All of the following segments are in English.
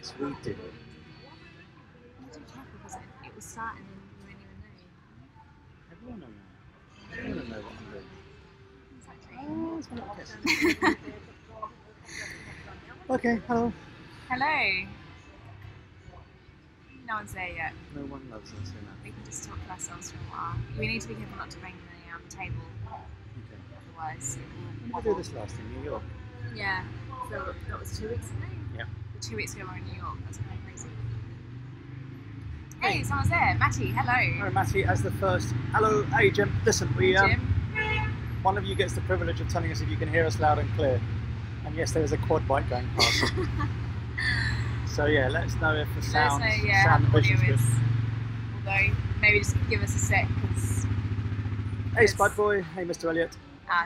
Yes, we do. You have to be careful because it will start and then you won't even know. Everyone will know. Everyone will know what I'm doing. Exactly. Oh, it's not okay. Okay, hello. Hello. No one's there yet. No one loves us enough. We can just talk to ourselves for a while. We need to be careful not to bang the table, Okay. otherwise it will When did we do this last in New York? Yeah, so that was 2 weeks ago. Yeah. 2 weeks ago we were in New York. That's kind of crazy. Hey, someone's there. Matty, hello. All right, Matty, as the first. Hello, hey Jim. Listen, we Jim. one of you gets the privilege of telling us if you can hear us loud and clear. And yes, there is a quad bike going past. So yeah, let us know if the sound, Let us know, how sound the audio vision's good. is. Although, maybe just give us a sec because. Hey Spud Boy, hey Mr. Elliot.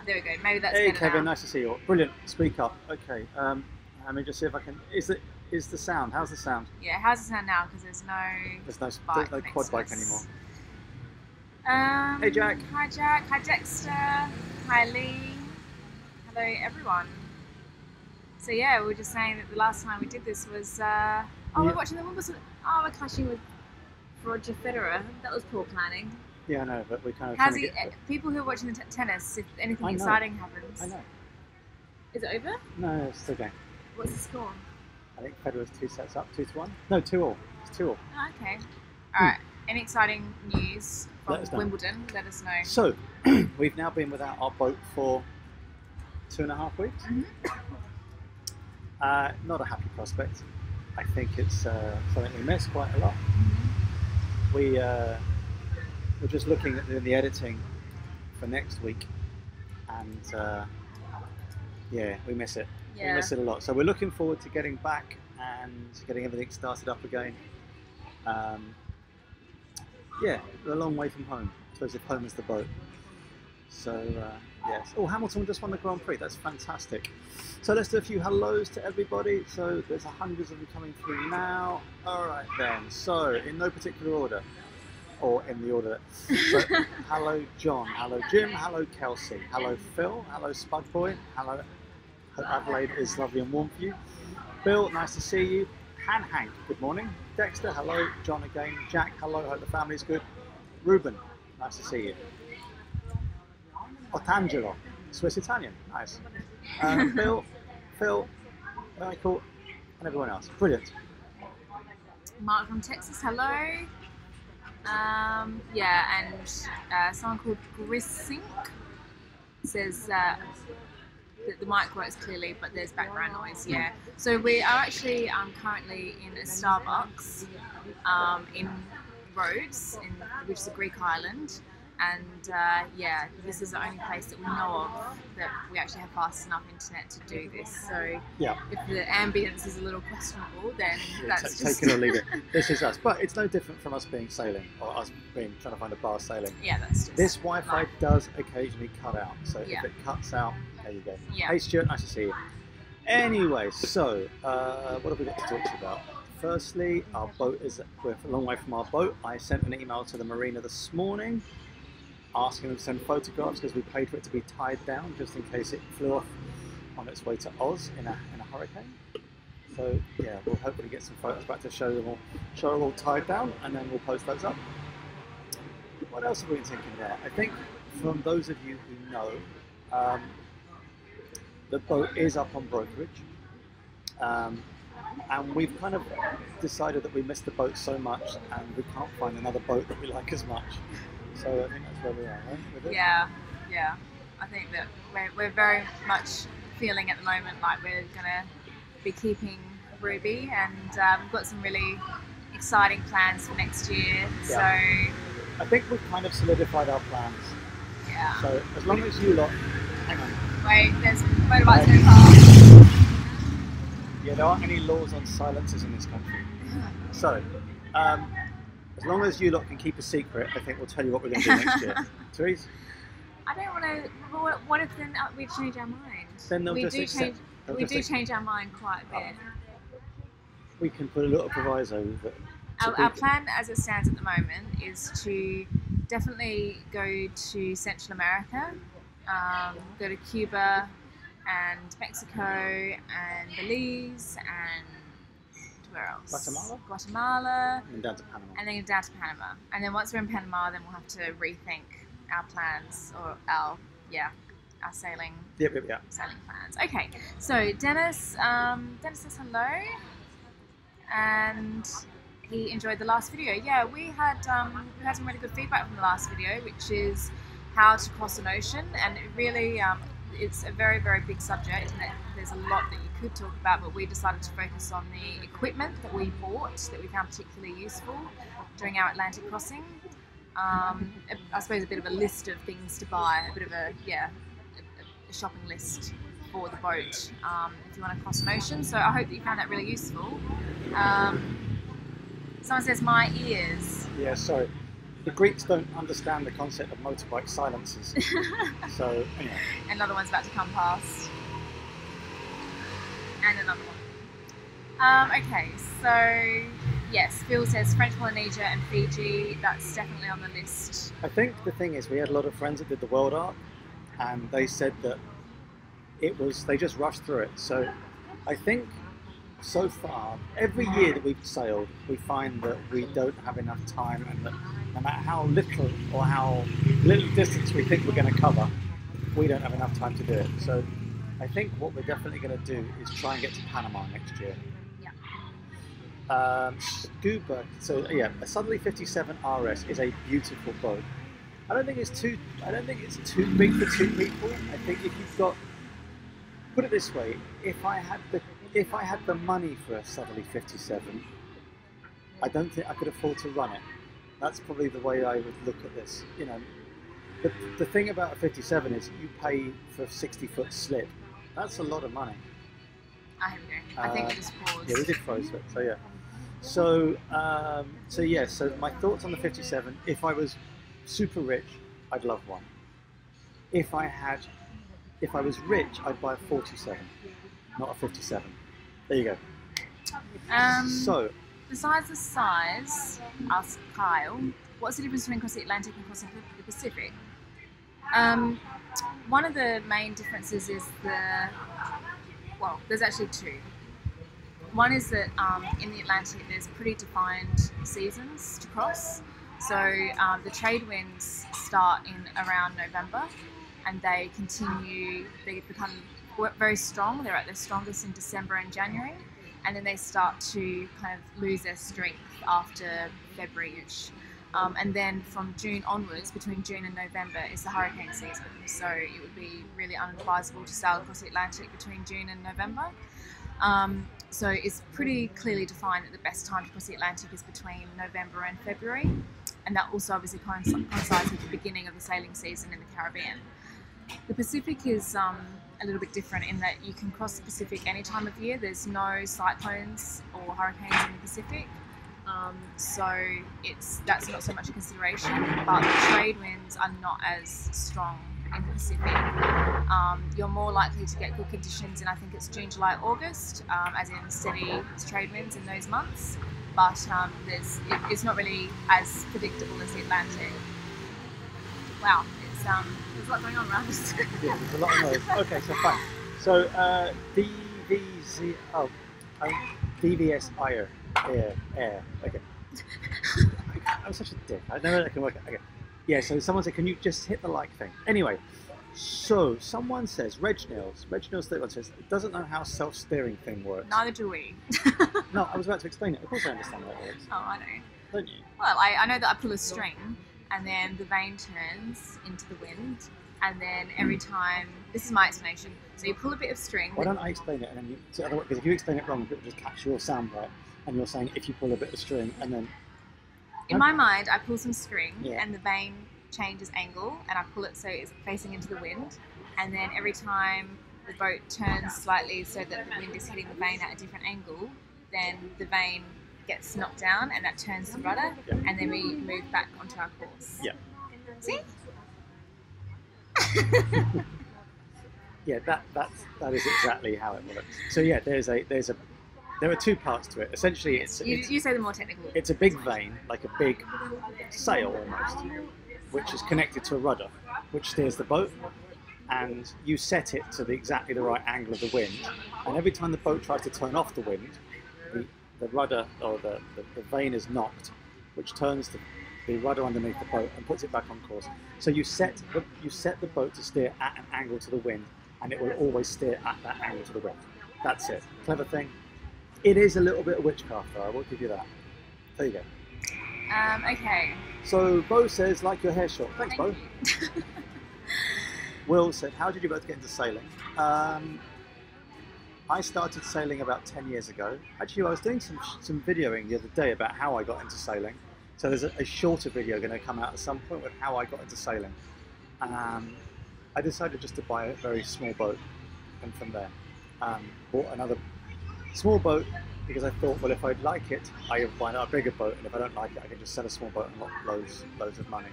There we go. Maybe that's Hey better Kevin, now. nice to see you all. Brilliant, speak up. Okay, let me just see if I can. Is the sound? How's the sound? Yeah, how's it sound now? Because there's no quad bike anymore. Hey Jack. Hi Jack. Hi Dexter. Hi Lee. Hello everyone. So yeah, we were just saying that the last time we did this was we're watching the Wimbledon. Oh, we're clashing with Roger Federer. That was poor planning. Yeah, I know, but we kind of. How's he? People who are watching the tennis, if anything exciting happens. I know. Is it over? No, it's still going. What's the score? I think Federer's 2 sets up, 2-1. No, 2-all. It's 2-all. Oh, okay. All right. Any exciting news from Let us know. Wimbledon? Let us know. So, we've now been without our boat for 2.5 weeks. Not a happy prospect. I think it's something we miss quite a lot. We're just looking at the editing for next week, and yeah, we miss it. Yeah. We miss it a lot. So we're looking forward to getting back and getting everything started up again. Yeah, we're a long way from home. I suppose if home is the boat. So yes. Oh, Hamilton just won the Grand Prix. That's fantastic. So let's do a few hellos to everybody. So there's hundreds of you coming through now. All right then. So in no particular order, or in the order. So hello John. Hello Jim. Hello Kelsey. Hello Phil. Hello Spud Boy. Hello. Hope Adelaide is lovely and warm for you. Bill, nice to see you. Hank, good morning. Dexter, hello. John again. Jack, hello. Hope the family's good. Ruben, nice to see you. Otangelo, Swiss Italian, nice. Bill, Phil, Michael, and everyone else. Brilliant. Mark from Texas, hello. Yeah, and someone called Grisink says that the mic works clearly, but there's background noise. Yeah. So we are actually currently in a Starbucks in Rhodes, which is a Greek island. And yeah, this is the only place that we know of that we actually have fast enough internet to do this. So yeah, if the ambience is a little questionable, then that's just take it or leave it. This is us, but it's no different from us being sailing or us trying to find a bar sailing. Yeah, that's just this Wi-Fi does occasionally cut out. So yeah. if it cuts out, there you go. Yeah. Hey Stuart, nice to see you. Anyway, so what have we got to talk to you about? Firstly, our boat we're a long way from our boat. I sent an email to the marina this morning, asking them to send photographs because we paid for it to be tied down just in case it flew off on its way to Oz in a hurricane. So yeah, we'll hopefully get some photos back to show them all tied down, and then we'll post those up. What else have we been thinking about? I think from those of you who know, the boat is up on brokerage, and we've kind of decided that we miss the boat so much and we can't find another boat that we like as much. So I think that's where we are, right? With it? Yeah. I think that we're very much feeling at the moment like we're gonna be keeping Ruby, and we've got some really exciting plans for next year. Yeah. So I think we've kind of solidified our plans. yeah. So as long as you lot, hang on. Wait, there's motorbikes going past. Yeah, there aren't any laws on silences in this country. So as long as you lot can keep a secret, I think we'll tell you what we're going to do next year. Therese? I don't want to. What if then we change our mind? Then they'll we just do accept. change. We do change our mind quite a bit. We can put a little proviso that. Our plan, as it stands at the moment, is to definitely go to Central America, go to Cuba, and Mexico, and Belize, and where else? Guatemala? Guatemala. And down to Panama. And then down to Panama. And then once we're in Panama, then we'll have to rethink our plans or our sailing Yeah. plans. Okay, so Dennis says hello, and he enjoyed the last video. Yeah, we had some really good feedback from the last video, which is how to cross an ocean, and it really it's a very, very big subject, and there's a lot that you could talk about, but we decided to focus on the equipment that we bought that we found particularly useful during our Atlantic crossing. I suppose a bit of a list of things to buy, a bit of a shopping list for the boat if you want to cross an ocean. So I hope that you found that really useful. Someone says my ears. Yeah, sorry. The Greeks don't understand the concept of motorbike silencers. So, anyway. Another one's about to come past. And another one. Okay, so yes, Phil says French Polynesia and Fiji. That's definitely on the list. I think the thing is, we had a lot of friends that did the World Arc, and they said that they just rushed through it. So I think so far, every year that we've sailed, we find that we don't have enough time, and that no matter how little or how little distance we think we're going to cover, we don't have enough time to do it. So I think what we're definitely going to do is try and get to Panama next year. Scuba, so yeah, a Southerly 57 RS is a beautiful boat. I don't think it's too big for two people. I think if you've got, put it this way, if I had the money for a Southerly 57, I don't think I could afford to run it. That's probably the way I would look at this. You know, the thing about a 57 is you pay for a 60-foot slip. That's a lot of money. Here we go. I think we just paused. Yeah, we did froze it. So yeah. So my thoughts on the 57. If I was super rich, I'd love one. If I was rich, I'd buy a 47, not a 57. There you go. So, besides the size, asked Kyle, what's the difference between crossing the Atlantic and crossing the Pacific? One of the main differences is there's actually two. One is that in the Atlantic there's pretty defined seasons to cross. So the trade winds start in around November, and they become very strong. They're at their strongest in December and January, and then they start to kind of lose their strength after February-ish. And then from June onwards, between June and November, is the hurricane season. So it would be really unadvisable to sail across the Atlantic between June and November. So it's pretty clearly defined that the best time to cross the Atlantic is between November and February. And that also obviously coincides with the beginning of the sailing season in the Caribbean. The Pacific is a little bit different in that you can cross the Pacific any time of year. There's no cyclones or hurricanes in the Pacific. So that's not so much a consideration, but the trade winds are not as strong in the Pacific. You're more likely to get good conditions in, I think it's June, July, August, as in steady trade winds in those months, but it's not really as predictable as the Atlantic. Wow, there's a lot going on around us. Yeah, there's a lot of noise. Okay, so fine. So DVS air. Okay. I'm such a dick. I know that can work. Okay. Yeah. So someone said, "Can you just hit the like thing?" Anyway, so someone says, Reginald's 31 says, it doesn't know how self-steering thing works. Neither do we. No, I was about to explain it. Of course, I understand how it works. Oh, I know. Don't you? Well, I know that I pull a string, and then the vane turns into the wind, and then every time, this is my explanation. So you pull a bit of string. Why don't I explain it, and then because if you explain it wrong, people just catch your soundbite. And you're saying if you pull a bit of string and then... In my mind, I pull some string and the vane changes angle, and I pull it so it's facing into the wind. And then every time the boat turns slightly so that the wind is hitting the vane at a different angle, then the vane gets knocked down and that turns the rudder, and then we move back onto our course. Yeah. See? Yeah, that is exactly how it works. So yeah, there are two parts to it. Essentially, you say the more technical. It's a big vane, like a big sail almost, which is connected to a rudder, which steers the boat, and you set it to exactly the right angle of the wind. And every time the boat tries to turn off the wind, the rudder or the vane is knocked, which turns the rudder underneath the boat and puts it back on course. So you set the boat to steer at an angle to the wind, and it will always steer at that angle to the wind. That's it. Clever thing. It is a little bit of witchcraft, though. I will give you that. There you go. Okay. So Bo says, like your hair short. Thanks, Bo. Thank you. Will said, how did you both get into sailing? I started sailing about 10 years ago. Actually, I was doing some videoing the other day about how I got into sailing. So there's a shorter video going to come out at some point with how I got into sailing. I decided just to buy a very small boat, and from there bought another small boat because I thought, well, if I like it, I can buy a bigger boat, and if I don't like it, I can just sell a small boat and lock loads of money.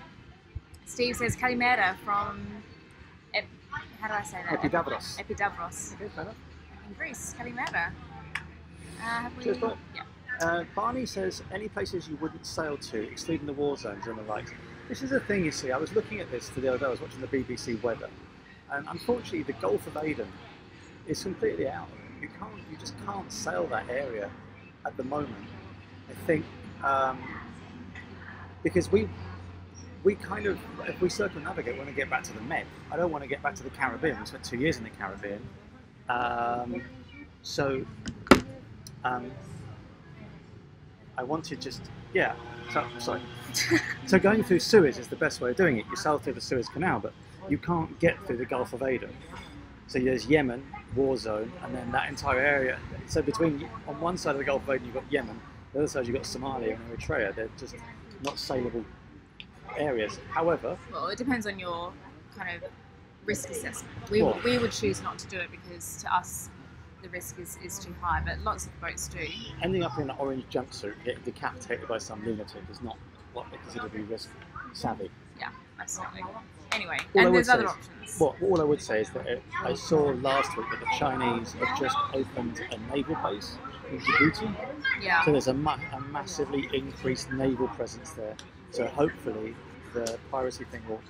Steve says Kalimera from, how do I say that? Epidavros. Epidavros. Okay, fair enough. In Greece, Kalimera. Have we? Cheers, Bo. Yeah. Barney says, any places you wouldn't sail to, excluding the war zones and the like. This is the thing, you see. I was looking at this the other day. I was watching the BBC weather, and unfortunately, the Gulf of Aden is completely out. You just can't sail that area at the moment. I think because we kind of, if we circumnavigate, we want to get back to the Med. I don't want to get back to the Caribbean. We spent 2 years in the Caribbean, so. I wanted just, yeah, so, sorry. So going through Suez is the best way of doing it. You sail through the Suez Canal, but you can't get through the Gulf of Aden. So there's Yemen, war zone, and then that entire area. So between, on one side of the Gulf of Aden, you've got Yemen, the other side you've got Somalia and Eritrea. They're just not sailable areas. However... Well, it depends on your kind of risk assessment. We would choose not to do it because to us, the risk is too high, but lots of boats do. Ending up in an orange jumpsuit, getting decapitated by some lunatic is not what they consider to be risk savvy. Yeah, absolutely. Anyway, and there's other options. Well, all I would say is that I saw last week that the Chinese have just opened a naval base in Djibouti. Yeah. So there's a massively increased naval presence there. So hopefully the piracy thing will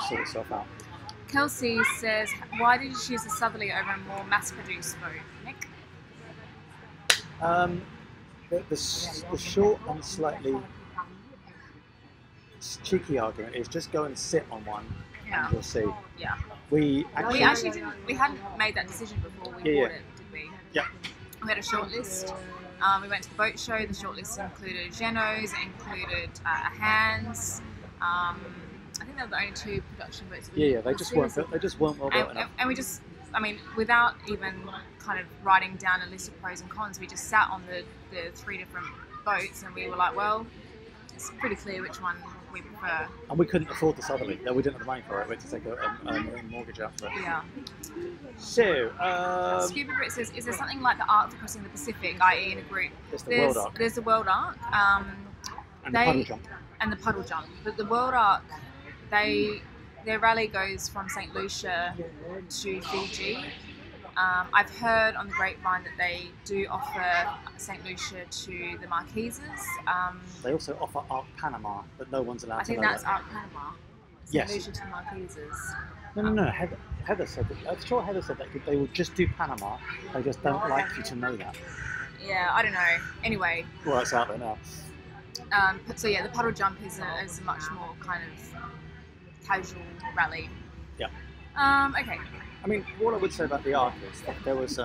sort itself out. Kelsey says, why did you choose the southerly over a more mass-produced boat, Nick? The short and slightly cheeky argument is just go and sit on one, and you'll see. Yeah. We actually didn't. We hadn't made that decision before we bought it, did we? Yeah. We had a shortlist. We went to the boat show. The shortlist included Genos, included Hands. I think they were the only two production boats. They just weren't well built enough. And we just, I mean, without even kind of writing down a list of pros and cons, we just sat on the three different boats, and we were like, well, it's pretty clear which one we prefer. And we couldn't afford the southerly. We didn't have the money for it. We had to take a marine mortgage out for it. Yeah. So, Scuba Brit says, is there something like the Arc crossing the Pacific, i.e. in a group? World Arc. There's the World Arc. And the puddle jump. And the puddle jump. But the World Arc, their rally goes from St. Lucia to Fiji. I've heard on the grapevine that they do offer St. Lucia to the Marquesas. They also offer Arc Panama, but no one's allowed to know I think that's Arc Panama. St. Lucia to the Marquesas. No. Heather said that. I'm sure Heather said that they will just do Panama. They just don't like you to know that. Yeah, I don't know. Anyway. Well, it's out there now. So yeah, the puddle jump is a much more kind of casual rally. Yeah. Okay. I mean, what I would say about the Arc is that there was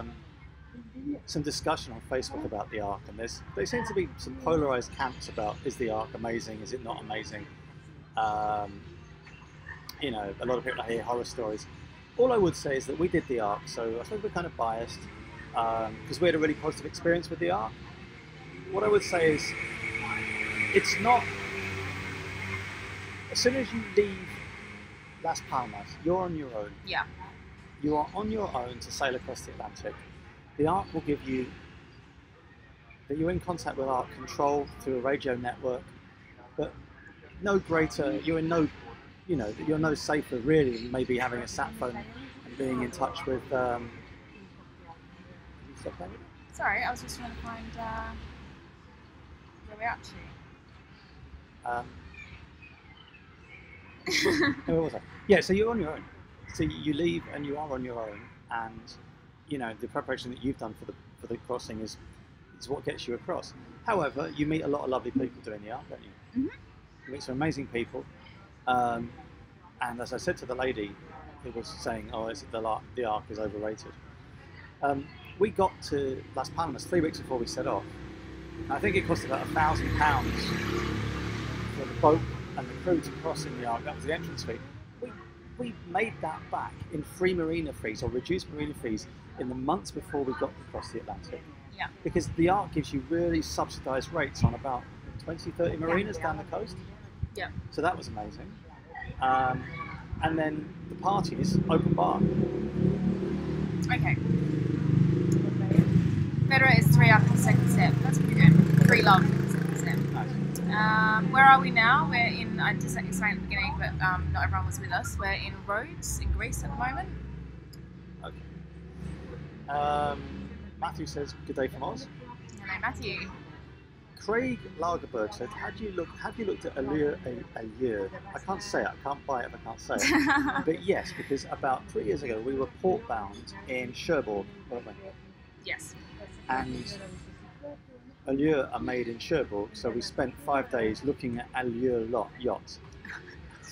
some discussion on Facebook about the Arc, and there seem to be some polarized camps about, is the Arc amazing, is it not amazing? You know, a lot of people hear horror stories. All I would say is that we did the Arc, so I think we're kind of biased because we had a really positive experience with the Arc. What I would say is, it's not, as soon as you leave Las Palmas, you're on your own. Yeah. You are on your own to sail across the Atlantic. The Arc will give you that you're in contact with Arc control through a radio network, but no greater, you're no safer really than maybe having a sat phone and being in touch with. Sorry, I was just trying to find where we're up to. Where was I? Yeah, so you're on your own. So you leave and you are on your own, and you know the preparation that you've done for the crossing is is what gets you across. However, you meet a lot of lovely people doing the arc, don't you? Mhm. You meet some amazing people. And as I said to the lady who was saying, oh, the arc is overrated. We got to Las Palmas 3 weeks before we set off. I think it cost about £1,000 for the boat and the crew to cross in the arc. That was the entrance fee. We made that back in free marina fees or reduced marina fees in the months before we got across the Atlantic. Yeah. Because the arc gives you really subsidised rates on about 20, 30 marinas down the coast. Yeah. So that was amazing. And then the parties, open bar. Okay. Federer is 3 after the second set. That's pretty good. 3 love in the second set. Nice. Where are we now? We're in, I just explained at the beginning, but not everyone was with us. We're in Rhodes, in Greece at the moment. Okay. Matthew says, good day from Oz. Hello, Matthew. Craig Lagerberg said, have you looked at Allure? I can't say it, I can't buy it if I can't say it. But yes, because about 3 years ago we were port bound in Cherbourg, weren't we? Yes. And Allure are made in Cherbourg, so we spent 5 days looking at Allure yachts.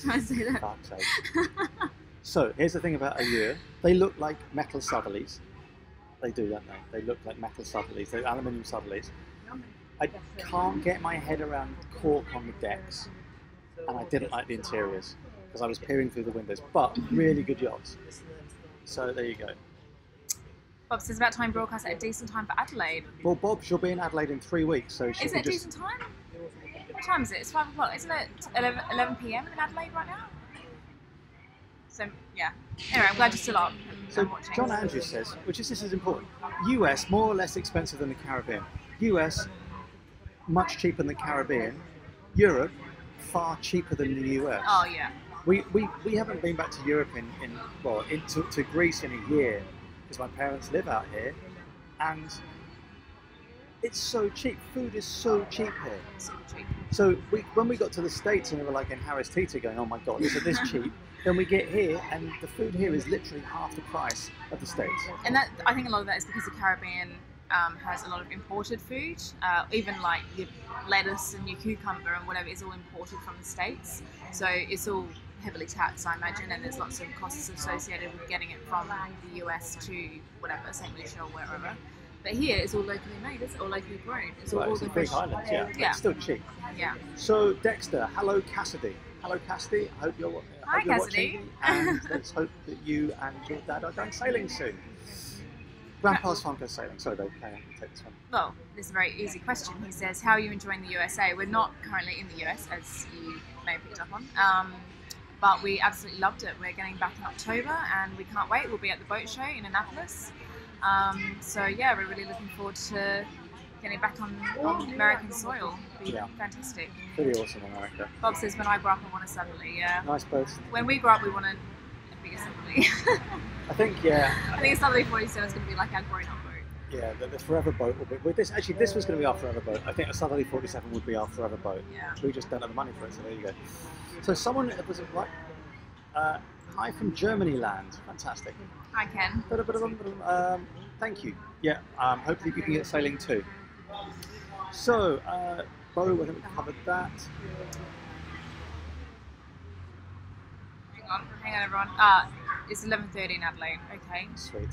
I say that. Fuck's sake. So here's the thing about Allure. They look like metal Southerlies. They do, don't they? They look like metal Southerlies. They're aluminium Southerlies. I can't get my head around cork on the decks, and I didn't like the interiors because I was peering through the windows, but really good yachts. So there you go. Bob says about time broadcast at a decent time for Adelaide. Well, Bob, she'll be in Adelaide in 3 weeks, so she Is can it a just... decent time? What time is it? It's 5 o'clock. Isn't it 11 p.m. in Adelaide right now? So, yeah. Anyway, I'm glad you're still up and So watching. John Andrews says, this is important, US more or less expensive than the Caribbean. US much cheaper than the Caribbean. Europe far cheaper than the US. Oh, yeah. We haven't been back to Europe to Greece in a year because my parents live out here, and it's so cheap. Food is so cheap here. Super cheap. So when we got to the States and we were like in Harris Teeter going, oh my God, is it this cheap? Then we get here and the food here is literally half the price of the States. And that, I think a lot of that is because the Caribbean has a lot of imported food. Even like your lettuce and your cucumber and whatever is all imported from the States. So it's all heavily taxed, I imagine, and there's lots of costs associated with getting it from the US to whatever, St. Lucia or wherever. But here it's all locally made, it's all locally grown. It's all It's a fresh. big island, yeah. Yeah. It's still cheap. Yeah. So Dexter, hello Cassidy. Hello Cassidy, I hope you're, Hi, hope you're Cassidy. watching, and let's hope that you and your dad are going sailing soon. Grandpa's farm goes sailing. Sorry, babe, take this one. Well, this is a very easy question. He says, how are you enjoying the USA? We're not currently in the US, as you may have picked up on. But we absolutely loved it. We're getting back in October and we can't wait. We'll be at the boat show in Annapolis. So yeah, we're really looking forward to getting back on American soil. It'll be fantastic. Pretty awesome, America. Bob says, when I grow up, I want a Southerly. Yeah. Nice boats. When we grow up, we want a bigger Southerly. I think, yeah. I think a Southerly 47 is going to be like our grown-up boat. Yeah, the forever boat will be. With this, actually, this was going to be our forever boat. I think a Southerly 47 would be our forever boat. Yeah. We just don't have the money for it, so there you go. So someone was like, hi from Germany land. Fantastic. Hi, Ken. Thank you. Yeah, hopefully you can get sailing too. So, Bo, I think we covered that. Hang on, everyone. It's 11:30 in Adelaide. Okay. Sweet.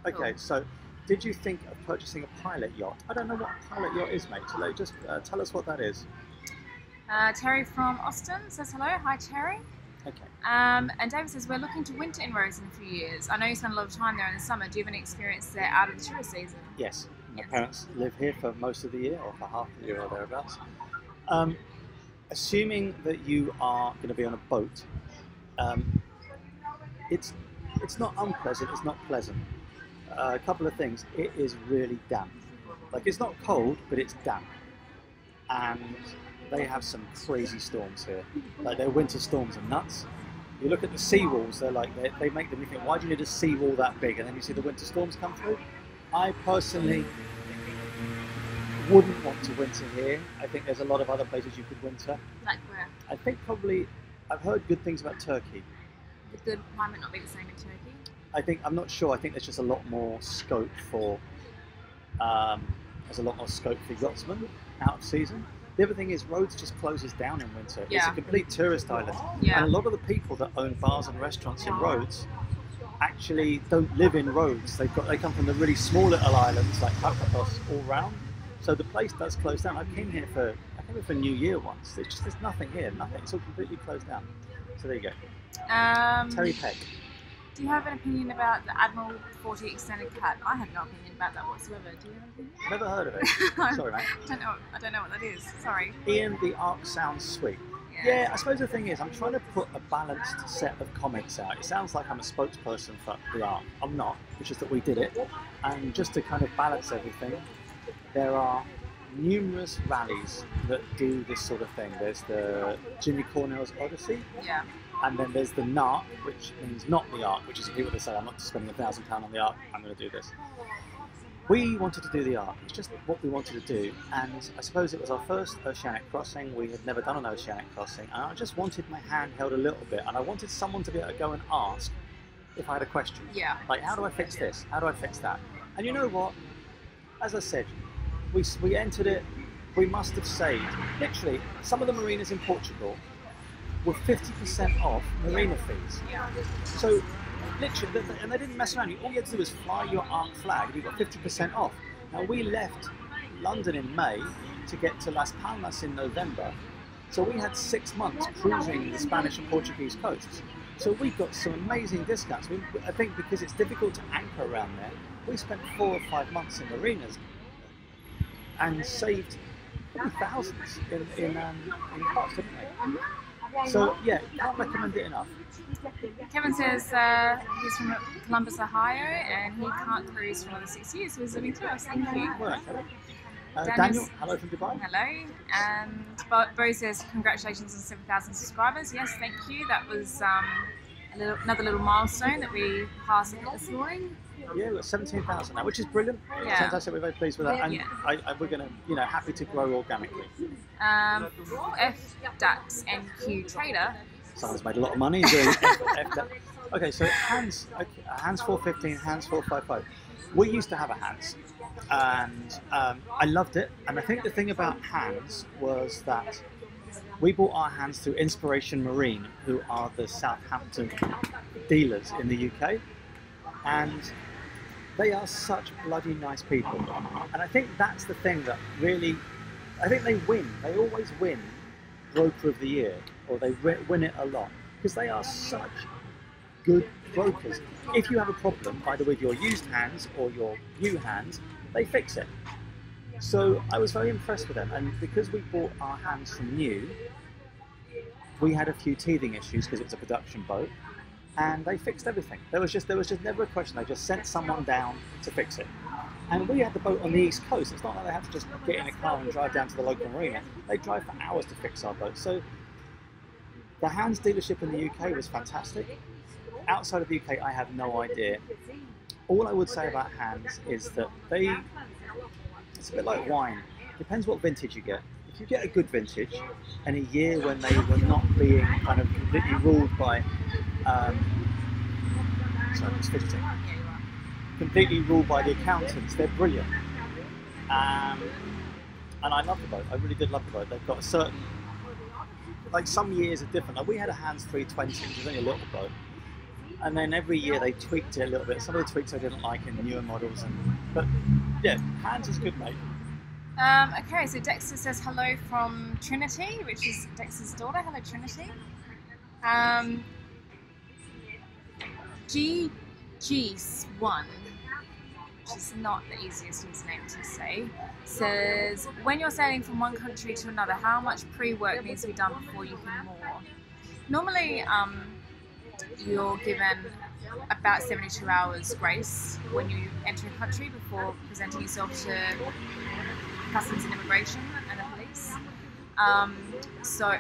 Okay, so did you think of purchasing a pilot yacht? I don't know what a pilot yacht is, mate. So just tell us what that is. Terry from Austin says hello. Hi, Terry. Okay. And David says, we're looking to winter in Rhodes in a few years. I know you spend a lot of time there in the summer. Do you have any experience there out of the tourist season? Yes. My Yes. parents live here for most of the year, or for half the year or thereabouts. Assuming that you are going to be on a boat, it's not unpleasant, it's not pleasant. A couple of things. It is really damp. Like, it's not cold, but it's damp. And they have some crazy storms here. Like, their winter storms are nuts. You look at the seawalls, they're like, they make them, you think, why do you need a seawall that big? And then you see the winter storms come through. I personally wouldn't want to winter here. I think there's a lot of other places you could winter. Like where? I think probably, I've heard good things about Turkey. Would the climate not be the same in Turkey? I'm not sure. I think there's just a lot more scope for there's a lot more scope for yachtsmen out of season. The other thing is Rhodes just closes down in winter. It's Yeah. a complete tourist island. Yeah. And a lot of the people that own bars and restaurants in Rhodes actually don't live in Rhodes. They come from the really small little islands like Pakos all round. So the place does close down. I came here for New Year once. There's nothing here, nothing. It's all completely closed down. So there you go. Terry Peck. Do you have an opinion about the Admiral 40 extended cat? I have no opinion about that whatsoever. Do you have an opinion? Never heard of it. Sorry, mate. I don't know what that is. Sorry. Ian, the arc sounds sweet. Yeah, I suppose the thing is, I'm trying to put a balanced set of comments out. It sounds like I'm a spokesperson for the arc. I'm not. It's just that we did it. And just to kind of balance everything, there are numerous rallies that do this sort of thing. There's the Jimmy Cornell's Odyssey. Yeah. And then there's the NARC, which means not the arc, which is people that say, I'm not spending £1,000 on the arc, I'm going to do this. We wanted to do the arc. It's just what we wanted to do. And I suppose it was our first oceanic crossing. We had never done an oceanic crossing. And I just wanted my hand held a little bit. And I wanted someone to be able to go and ask if I had a question. Yeah. Like, how do I fix this? How do I fix that? And you know what? As I said, we entered it. We must have saved. Literally, some of the marinas in Portugal were 50% off marina fees. Yeah. So, literally, and they didn't mess around. All you had to do was fly your arc flag and you got 50% off. Now, we left London in May to get to Las Palmas in November. So we had 6 months cruising the Spanish and Portuguese coasts. So we got some amazing discounts. I think because it's difficult to anchor around there, we spent 4 or 5 months in marinas and saved probably thousands in costs, didn't we? So yeah, can't recommend it enough. Kevin says he's from Columbus, Ohio, and he can't cruise for another 6 years, so he's living through us. Thank you. Well, okay. Daniel, hello from Dubai. Hello. And Bo says congratulations on 7,000 subscribers. Yes, thank you. That was another little milestone that we passed this morning. Yeah, we've got 17,000 now, which is brilliant. Yeah. Fantastic. We're very pleased with that, and Yeah. we're going to, happy to grow organically. FDAX NQ Trader. Someone's made a lot of money doing FDAX. Okay, so Hands 415, Hands 455. We used to have a Hands, and I loved it. And I think the thing about Hands was that we bought our Hands through Inspiration Marine, who are the Southampton dealers in the UK, and they are such bloody nice people. And I think that's the thing that really, I think they win. They always win Broker of the Year, or they win it a lot, because they are such good brokers. If you have a problem, either with your used Hands or your new Hands, they fix it. So I was very impressed with them, and because we bought our Hands from new, we had a few teething issues because it was a production boat, and they fixed everything. There was just never a question. They just sent someone down to fix it. And we had the boat on the East Coast. It's not like they have to just get in a car and drive down to the local marina. They drive for hours to fix our boat. So the Hands dealership in the UK was fantastic. Outside of the UK, I have no idea. All I would say about Hands is that it's a bit like wine. Depends what vintage you get. If you get a good vintage, and a year when they were not being kind of completely ruled by, sorry, I'm just fidgeting. Completely ruled by the accountants, they're brilliant. And I love the boat. I really did love the boat. They've got a certain, like some years are different. Like we had a Hands 320, which was only a little boat. And then every year they tweaked it a little bit. Some of the tweaks I didn't like in the newer models. But yeah, Hands is good, mate. Okay, so Dexter says hello from Trinity, which is Dexter's daughter. Hello, Trinity. GG's1, which is not the easiest username to say, says, when you're sailing from one country to another, how much pre-work needs to be done before you can moor? Normally, you're given about 72 hours grace when you enter a country before presenting yourself to Customs and Immigration and the police.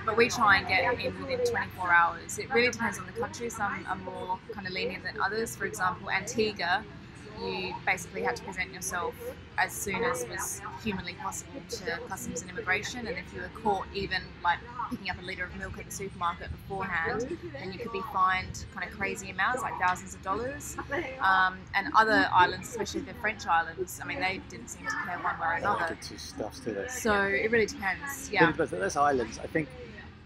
But we try and get in within 24 hours. It really depends on the country. Some are more kind of lenient than others. For example, Antigua, you basically had to present yourself as soon as was humanly possible to customs and immigration, and if you were caught even like picking up a litre of milk at the supermarket beforehand, then you could be fined kind of crazy amounts, like thousands of dollars. And other islands, especially the French islands, I mean, they didn't seem to care one way or another. Two stuffs, do they? So it really depends. Yeah. Really depends. There's islands. I think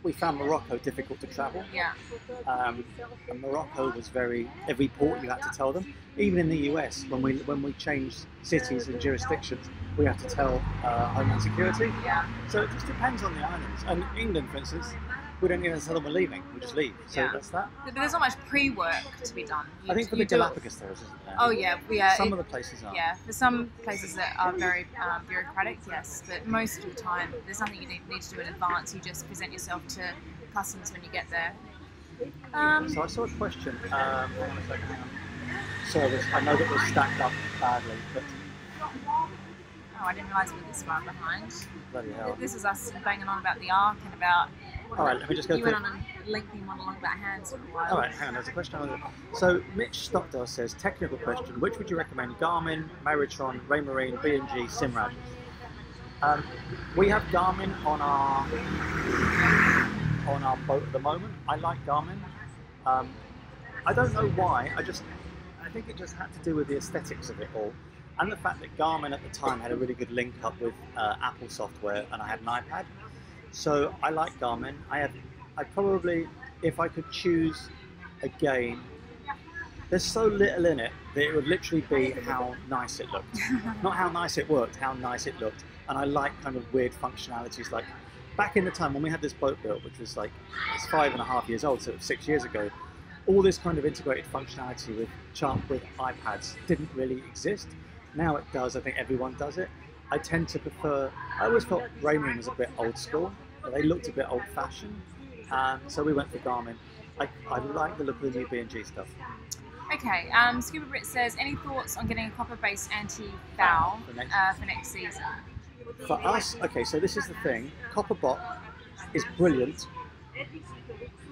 we found Morocco difficult to travel. Yeah. And Morocco was every port you had to tell them. Even in the US, when we changed cities and jurisdictions, we have to tell Homeland Security. Yeah. So it just depends on the islands. And England, for instance, we don't even tell them we're leaving. We just leave. So that's that. But there's not much pre-work to be done. I think for the Galapagos there isn't there? Oh yeah. Some of the places are. Yeah, for some places that are very bureaucratic, yes. But most of the time, there's nothing you need to do in advance. You just present yourself to customs when you get there. So I saw a question. Hang on a second. Hang on. So I know that we're stacked up badly, but oh, I didn't realise we were this far behind. bloody hell. This is us banging on about the Ark and about. All right, let me just go You through. went on a lengthy monologue about hands for a while. All right, hang on. There's a question. So Mitch Stockdale says, technical question: which would you recommend? Garmin, Maritron, Raymarine, B&G, Simrad. We have Garmin on our boat at the moment. I like Garmin. I don't know why. I think it just had to do with the aesthetics of it all, and the fact that Garmin at the time had a really good link up with Apple software, and I had an iPad. So I like Garmin. I probably, if I could choose again, there's so little in it that it would literally be how nice it looked. Not how nice it worked, how nice it looked. And I like kind of weird functionalities. Like back in the time when we had this boat built, which was like, it's 5.5 years old, so it was 6 years ago, all this kind of integrated functionality with iPads didn't really exist. Now it does. I think everyone does it. I tend to prefer, I always thought Raymarine was a bit old school. They looked a bit old fashioned. So we went for Garmin. I like the look of the new B&G stuff. Okay, Scuba Brit says, any thoughts on getting a copper-based anti-foul for next season? For us, okay, so this is the thing. Copperbot is brilliant.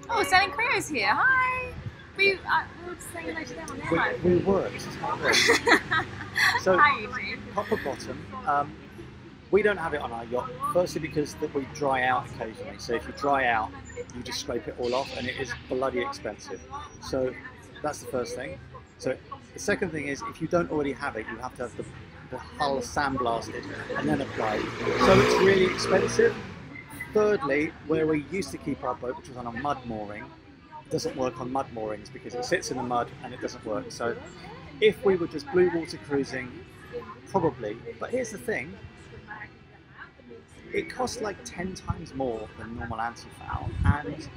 Oh, Sailing Creo's here. Hi. We were just saying hello to them on their live. We were. This is how it works. So, hi, Eugene. Copper bottom, we don't have it on our yacht. Firstly, because we dry out occasionally. So if you dry out, you just scrape it all off, and it is bloody expensive. So that's the first thing. So the second thing is, if you don't already have it, you have to have the hull sandblasted and then applied. So it's really expensive. Thirdly, where we used to keep our boat, which was on a mud mooring, it doesn't work on mud moorings because it sits in the mud and it doesn't work. So if we were just blue water cruising, probably. But here's the thing. It costs like 10 times more than normal anti-foul, and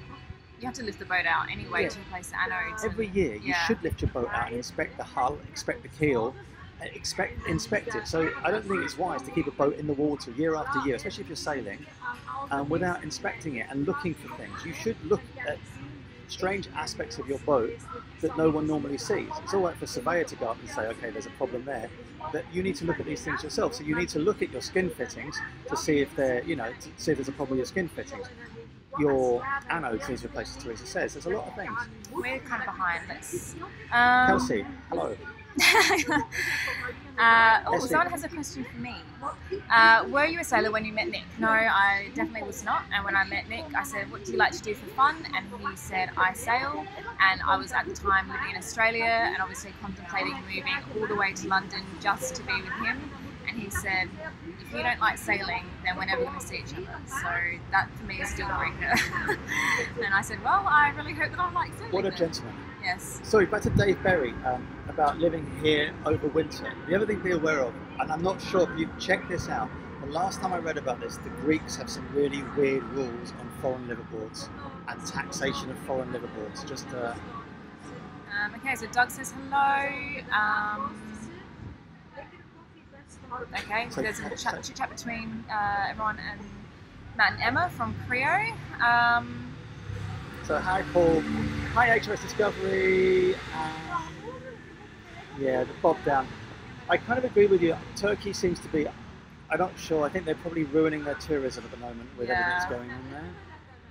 you have to lift the boat out anyway to replace the anodes. Every year you should lift your boat out and inspect the hull, inspect the keel, inspect it. So I don't think it's wise to keep a boat in the water year after year, especially if you're sailing, without inspecting it and looking for things. You should look at strange aspects of your boat that no one normally sees. It's all right for a surveyor to go up and say, okay, there's a problem there, but you need to look at these things yourself. So you need to look at your skin fittings to see if they're, to see if there's a problem with your skin fittings. Your anodes needs replaced, as Teresa says. There's a lot of things. We're kind of behind. Let's. Kelsey, hello. Someone has a question for me. Were you a sailor when you met Nick? No, I definitely was not. And when I met Nick, I said, what do you like to do for fun? And he said, I sail. And I was at the time living in Australia and obviously contemplating moving all the way to London just to be with him. And he said, if you don't like sailing, then we're never going to see each other. So that for me is a deal breaker. And I said, well, I really hope that I like sailing. What a gentleman. Yes. Sorry, back to Dave Berry about living here over winter. The other thing to be aware of, and I'm not sure if you've checked this out, the last time I read about this, the Greeks have some really weird rules on foreign liveaboards and taxation of foreign liveaboards. Just okay, so Doug says hello. Okay, so there's a chat between everyone and Matt and Emma from Creo. So hi Paul, hi HMS Discovery, yeah, the bob down. I kind of agree with you. Turkey seems to be, I'm not sure, I think they're probably ruining their tourism at the moment with everything that's going on there.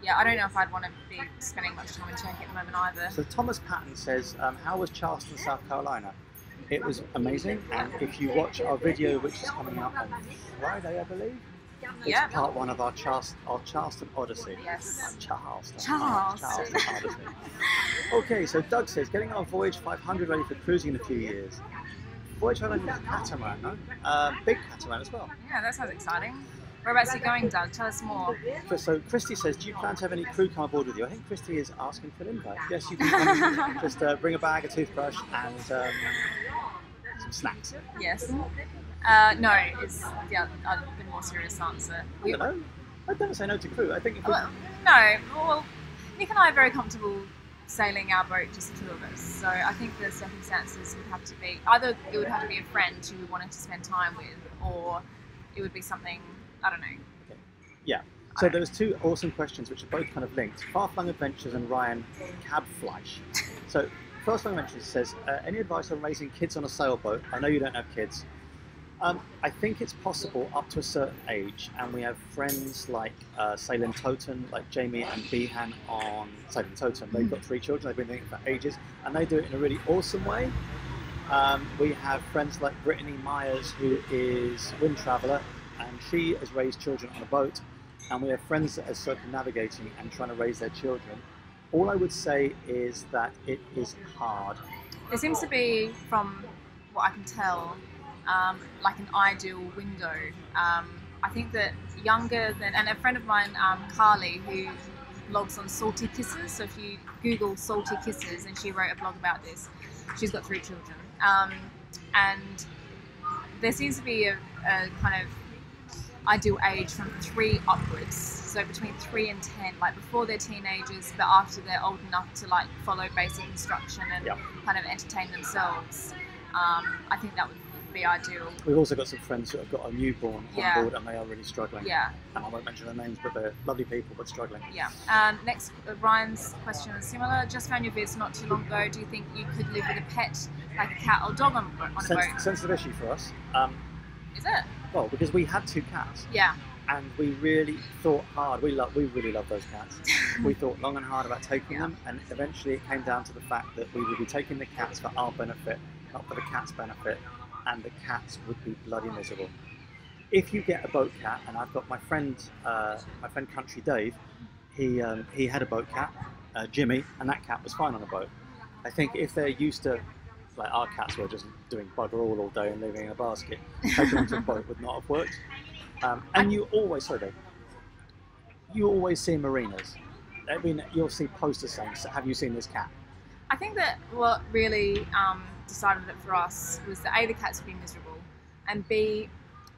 Yeah, I don't know if I'd want to be spending much time in Turkey at the moment either. So Thomas Patton says, how was Charleston, South Carolina? It was amazing, and if you watch our video, which is coming out on Friday, I believe, it's Yeah. part one of our Charleston Odyssey. Yes. Charleston Charleston. Odyssey. Okay, so Doug says, getting our Voyage 500 ready for cruising in a few years. Voyage 500 is a catamaran, no? Big catamaran as well. Yeah, that sounds exciting. Whereabouts are you going, Doug? Tell us more. So Christy says, do you plan to have any crew come aboard with you? I think Christy is asking for an invite. Yes, you can come. Just bring a bag, a toothbrush, and some snacks. Yes. No, is the more serious answer. I don't know. I'd never say no to crew. I think if we... Well, Nick and I are very comfortable sailing our boat, just the two of us. So I think the circumstances would have to be either it would have to be a friend who we wanted to spend time with, or it would be something, I don't know. Okay. Yeah. So there was two awesome questions which are both kind of linked. Far-Flung Adventures and Ryan Cabfleisch. So Far-Flung Adventures says, any advice on raising kids on a sailboat? I know you don't have kids. I think it's possible up to a certain age, and we have friends like Sailing Totem, like Jamie and Behan on Sailing Totem. They've got 3 children, they've been doing it for ages, and they do it in a really awesome way. We have friends like Brittany Myers, who is Wind Traveller, and she has raised children on a boat, and we have friends that are circumnavigating and trying to raise their children. All I would say is that it is hard. There seems to be, from what I can tell, like an ideal window. I think that younger than, and a friend of mine, Carly, who blogs on Salty Kisses, so if you Google Salty Kisses, and she wrote a blog about this, she's got 3 children. And there seems to be a kind of ideal age from 3 upwards, so between 3 and 10, like before they're teenagers, but after they're old enough to like follow basic instruction and kind of entertain themselves. I think that would be ideal. We've also got some friends who have got a newborn on board, and they are really struggling. Yeah. And I won't mention their names, but they're lovely people, but struggling. Yeah. Next, Ryan's question is similar. Just found your vids not too long ago. Do you think you could live with a pet, like a cat or dog on a boat? Sensitive issue for us. Is it? Well, because we had 2 cats. Yeah. And we really thought hard. We really love those cats. We thought long and hard about taking them, and eventually it came down to the fact that we would be taking the cats for our benefit, not for the cats' benefit, and the cats would be bloody miserable. If you get a boat cat, and I've got my friend Country Dave, he had a boat cat, Jimmy, and that cat was fine on a boat. I think if they're used to, like our cats were just doing bugger all day and living in a basket, taking them to a boat would not have worked. And you always see marinas. I mean, you'll see posters saying, "Have you seen this cat?" I think that what really decided it for us was that A, the cats would be miserable, and B,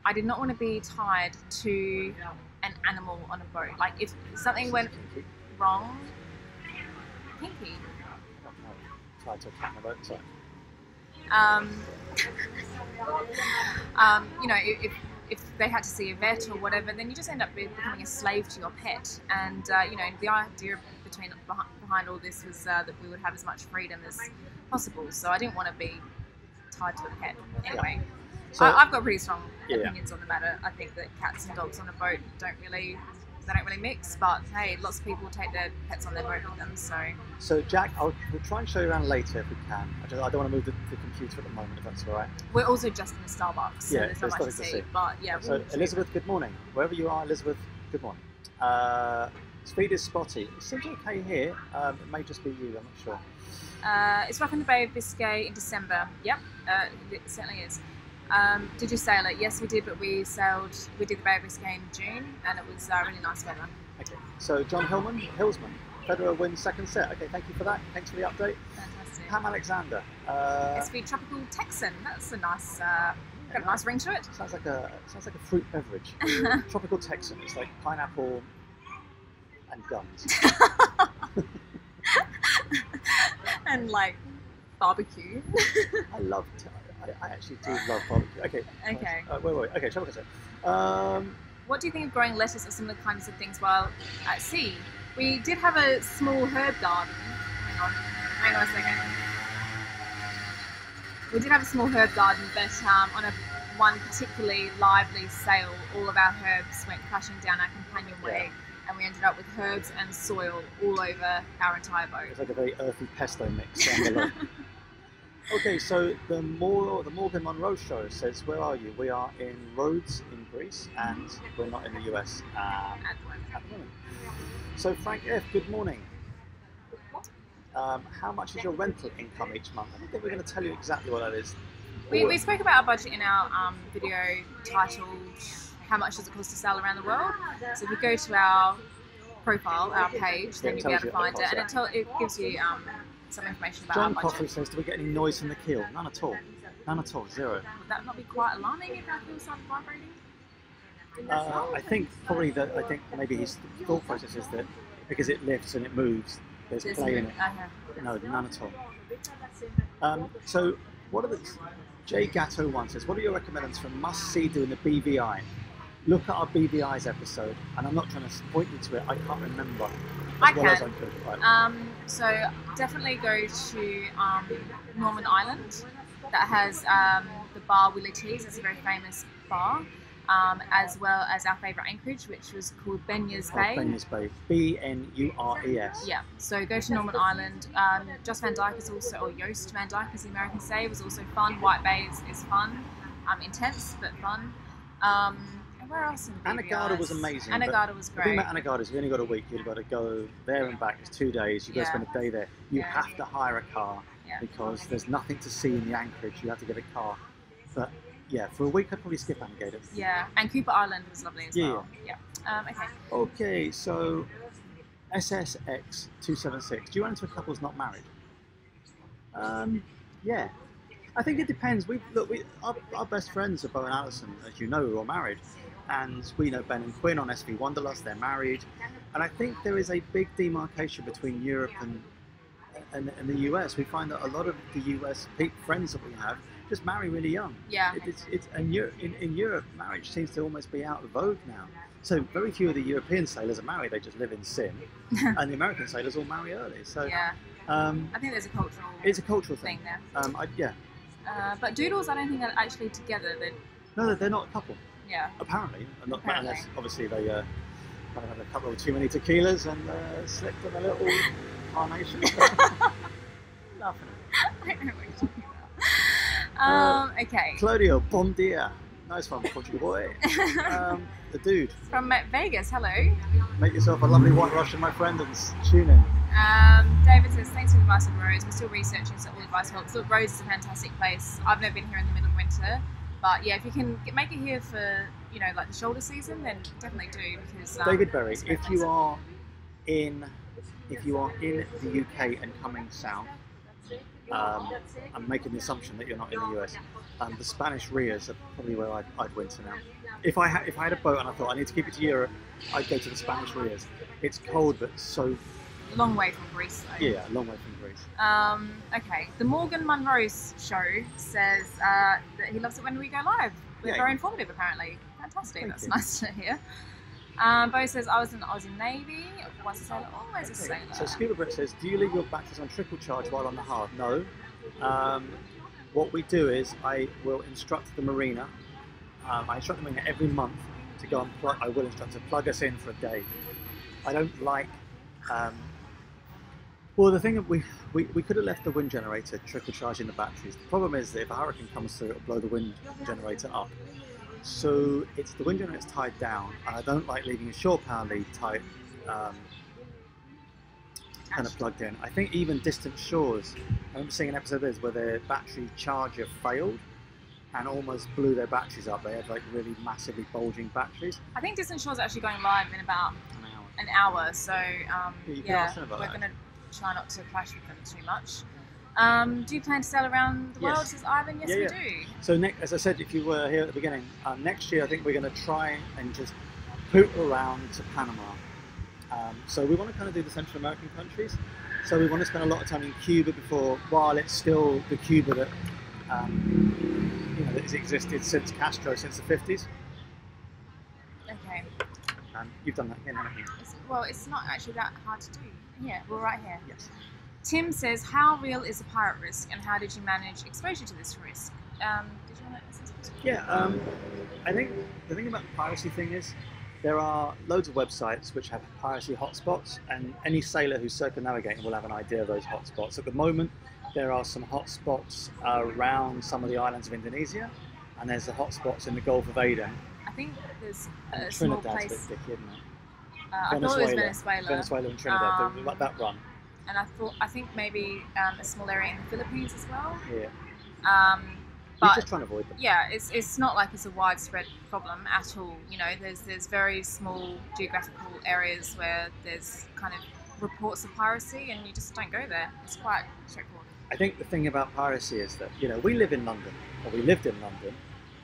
I did not want to be tied to an animal on a boat. Like if something went wrong, Pinky. Tied to a cat on a boat, sorry. You know, if they had to see a vet or whatever, then you just end up becoming a slave to your pet. And you know, the idea behind all this was that we would have as much freedom as possible. So I didn't want to be tied to a pet anyway. Yeah. So, I've got pretty strong opinions on the matter. I think that cats and dogs on a boat don't really mix, but hey, lots of people take their pets on their boat with them. So Jack, we'll try and show you around later if we can. I don't want to move the computer at the moment, if that's all right. We're also just in the Starbucks, so yeah, there's not much to see. But yeah. So Elizabeth, good morning. Wherever you are, Elizabeth, good morning. Speed is spotty. It seems okay here. It may just be you. I'm not sure. It's rocking the Bay of Biscay in December. Yep, it certainly is. Did you sail it? Yes, we did, but we did the Bay of Biscay in June, and it was really nice weather. Okay, so John Hillsman, Federer wins 2nd set. Okay, thank you for that. Thanks for the update. Fantastic. Pam Alexander. SV Tropical Texan. That's a nice, got a nice ring to it. Sounds like a fruit beverage. Tropical Texan. It's like pineapple and guns. And like barbecue. I actually do love barbecue. Okay. Okay. Wait. Okay, shall we go? What do you think of growing lettuce or similar kinds of things while at sea? We did have a small herb garden. Hang on a second. We did have a small herb garden, but on one particularly lively sail, all of our herbs went crashing down our companionway, and we ended up with herbs and soil all over our entire boat. It's like a very earthy pesto mix down below. Okay, so the Morgan Monroe show says, where are you? We are in Rhodes in Greece, and we're not in the US At the moment. at the moment. So Frank F, good morning. How much is your rental income each month? I don't think we're going to tell you exactly what that is. We spoke about our budget in our video titled "How much does it cost to sail around the world?" So if you go to our profile, our page, then you'll be able to find it, and it gives you some information about John our Coffey budget. says, do we get any noise from the keel? None at all. None at all. Zero. Would that not be quite alarming if our keel started vibrating? I think probably that. I think maybe his thought process is that because it lifts and it moves, there's play in it. Okay. No, none at all. So, what are the? Jay Gatto one says, what are your recommendations for must-see doing the BVI? Look at our BVI's episode, and I'm not trying to point you to it. I can't remember. I As well as can. I could. Right. So definitely go to Norman Island. That has the bar Willie T's. It's a very famous bar. As well as our favourite anchorage, which was called Benyas Bay. Benyas Bay. Benures. Yeah, so go to Norman Island. Just Van Dyke is also, or Yost Van Dyke as the Americans say, was also fun. White Bay is fun, intense but fun. And where else in the Anegada was amazing. Anegada was The thing great. about Anegada is you've only got a week. You've got to go there and back. It's 2 days. You've got to spend a day there. You Yeah. have to hire a car Yeah. because there's nothing to see in the anchorage. You have to get a car. But yeah, for a week I'd probably skip Anegada. Yeah, and Cooper Island was lovely as well. Yeah. Okay. Okay, so SSX 276. Do you run into a couple who's not married? Yeah, I think it depends. Our best friends are Bo and Alison, as you know, who are married, and we know Ben and Quinn on SV Wanderlust. They're married, and I think there is a big demarcation between Europe and the US. We find that a lot of the US friends that we have just marry really young. Yeah. In Europe, marriage seems to almost be out of vogue now. So very few of the European sailors are married; they just live in sin, and the American sailors all marry early. So Yeah. I think there's a cultural it's a cultural thing. thing there. Yeah. But doodles, I don't think are actually together. No, they're not a couple. Yeah. Apparently, not Apparently. unless obviously they had a couple of too many tequilas and slipped on a little carnation. Nothing. I don't know what you're talking about. Okay. Claudio, bom dia. Nice one, Portugal boy. The dude. From Vegas, hello. Make yourself a lovely white Russian, my friend, and tune in. David says, thanks for the advice on Rhodes. We're still researching, so all advice helps. Look, Rhodes is a fantastic place. I've never been here in the middle of winter. But yeah, if you can make it here for, like the shoulder season, then definitely do. Because David Berry, it's very if you are in the UK and coming south, I'm making the assumption that you're not in the US. The Spanish Rias are probably where I'd winter now. If I had a boat and I thought I need to keep it to Europe, I'd go to the Spanish Rias. It's cold, but so long way from Greece, though. yeah, a long way from Greece. Okay, the Morgan Monroe show says that he loves it when we go live. We're Yeah. very informative, apparently. Fantastic. Thank That's you. nice to hear. Bo says, I was in Navy. Once a sailor, always a sailor. So Scuba Brit says, do you leave your batteries on trickle charge while on the hard? No. What we do is I will instruct the marina. I instruct the marina every month to go and plug. I will instruct to plug us in for a day. I don't like. Well, the thing we could have left the wind generator trickle charging the batteries. The problem is that if a hurricane comes through, it'll blow the wind generator up. So it's the wind generator's tied down, and I don't like leaving a shore power lead tight, kind of plugged in. I think even distant shores. I remember seeing an episode of this where their battery charger failed and almost blew their batteries up. They had like really massively bulging batteries. I think Distant Shore's actually going live in about An hour. an hour, so You can ask them about we're that. going to try not to clash with them too much. Do you plan to sail around the world, Yes. says Ivan? Yes, Yeah, we yeah. do. So as I said, if you were here at the beginning, next year I think we're going to try and just poot around to Panama. So we want to kind of do the Central American countries. So we want to spend a lot of time in Cuba while it's still the Cuba that that has existed since Castro, since the 50s. Okay. You've done that again, haven't you? It's not actually that hard to do. Yeah, we're right here. Yes. Tim says, how real is the pirate risk and how did you manage exposure to this risk? Did you want to answer this question? Yeah, I think the thing about the piracy thing is there are loads of websites which have piracy hotspots, and any sailor who's circumnavigating will have an idea of those hotspots. At the moment, there are some hot spots around some of the islands of Indonesia, and there's the hot spots in the Gulf of Aden. I think there's And a small Trinidad's a place. bit dicky, isn't it? I thought it was Venezuela. Venezuela and Trinidad, Um, that run. And I think maybe a small area in the Philippines as well. Yeah. But We're just trying to avoid them. yeah, it's not like it's a widespread problem at all. You know, there's very small geographical areas where there's kind of reports of piracy, and you just don't go there. It's quite straightforward. I think the thing about piracy is that, you know, we live in London, or we lived in London.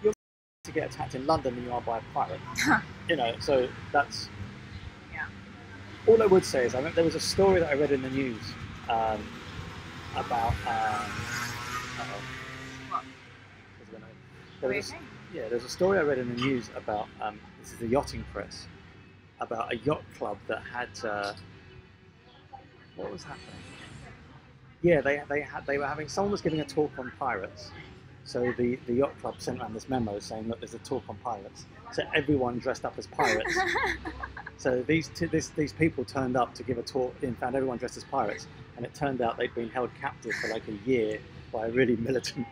You're to get attacked in London than you are by a pirate. You know, so that's... Yeah. All I would say is, I remember there was a story that I read in the news about... What? There Are we was, okay? yeah, there's a story I read in the news about, this is the yachting press, about a yacht club that had... what was happening? Yeah, they were having, someone was giving a talk on pirates. So the yacht club sent around this memo saying, look, there's a talk on pirates. So everyone dressed up as pirates. So these people turned up to give a talk and found everyone dressed as pirates. And it turned out they'd been held captive for like a year by a really militant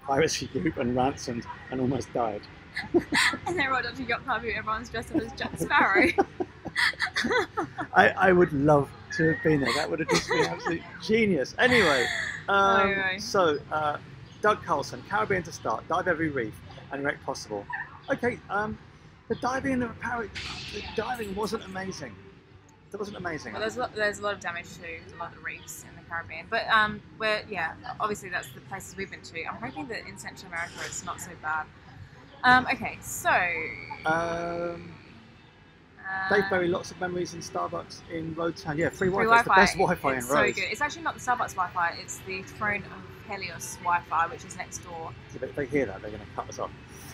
piracy group and ransomed and almost died. And they rolled up to yacht club, everyone's dressed up as Jack Sparrow. I would love to have been there. That would have just been absolute genius. Anyway, so Doug Carlson, Caribbean to start, dive every reef and wreck possible. Okay, the diving wasn't amazing. It wasn't amazing. Well, there's a lot of damage to a lot of the reefs in the Caribbean, but obviously that's the places we've been to. I'm hoping that in Central America it's not so bad. Okay, so Dave Berry, lots of memories in Starbucks in Road Town. Yeah, free Wi-Fi. Wi-Fi. It's the best Wi-Fi in It's Rhodes. so good. It's actually not the Starbucks Wi-Fi. It's the Throne of Helios Wi-Fi, which is next door. Yeah, but if they hear that, they're going to cut us off.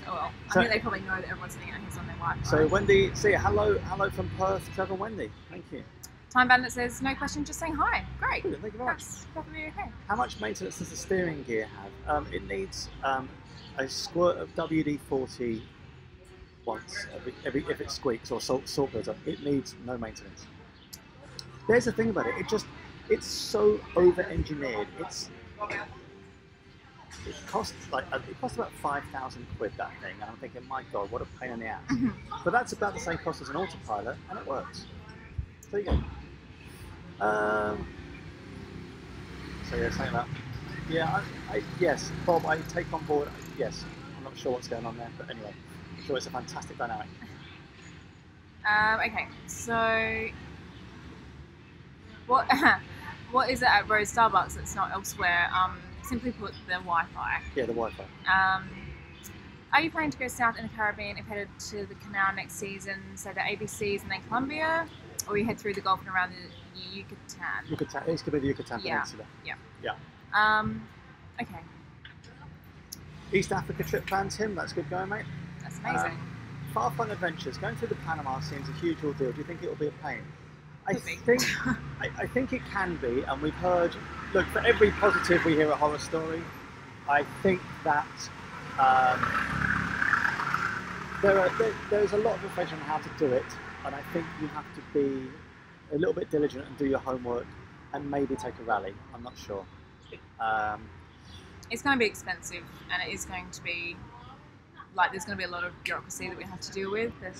Oh well, So- I think they probably know that everyone's sitting at his on their Wi-Fi. So Wendy, see, hello from Perth, Trevor and Wendy. Thank you. Time Bandit says no question, just saying hi. Great. Brilliant, thank you very much. That's definitely okay. How much maintenance does the steering gear have? It needs a squirt of WD-40 once every if it squeaks or salt builds up. It needs no maintenance. There's the thing about it. It's so over-engineered. It costs about 5,000 quid, that thing, and I'm thinking, my God, what a pain in the ass. But that's about the same cost as an autopilot, and it works. So you go. So yeah, saying that. Yeah, yes, Bob, I take on board. Yes, I'm not sure what's going on there, but anyway, I'm sure it's a fantastic dynamic. Okay, so what is it at Rose Starbucks that's not elsewhere? Simply put, the Wi-Fi. Yeah, the Wi-Fi. Are you planning to go south in the Caribbean if headed to the canal next season, so the ABCs and then Colombia, or you head through the Gulf and around the Yucatan? Yucatan. It's going to be the Yucatan Yeah. Peninsula. Yeah. Yeah. Okay, East Africa trip planned, Tim. That's good going, mate. that's amazing. Far Flung Adventures. Going through the Panama seems a huge ordeal. Do you think it will be a pain? I Could be. think I think it can be, and we've heard. Look, for every positive we hear a horror story. I think that there's a lot of information on how to do it, and I think you have to be a little bit diligent and do your homework, and maybe take a rally. I'm not sure. It's going to be expensive, and it is going to be there's going to be a lot of bureaucracy that we have to deal with. But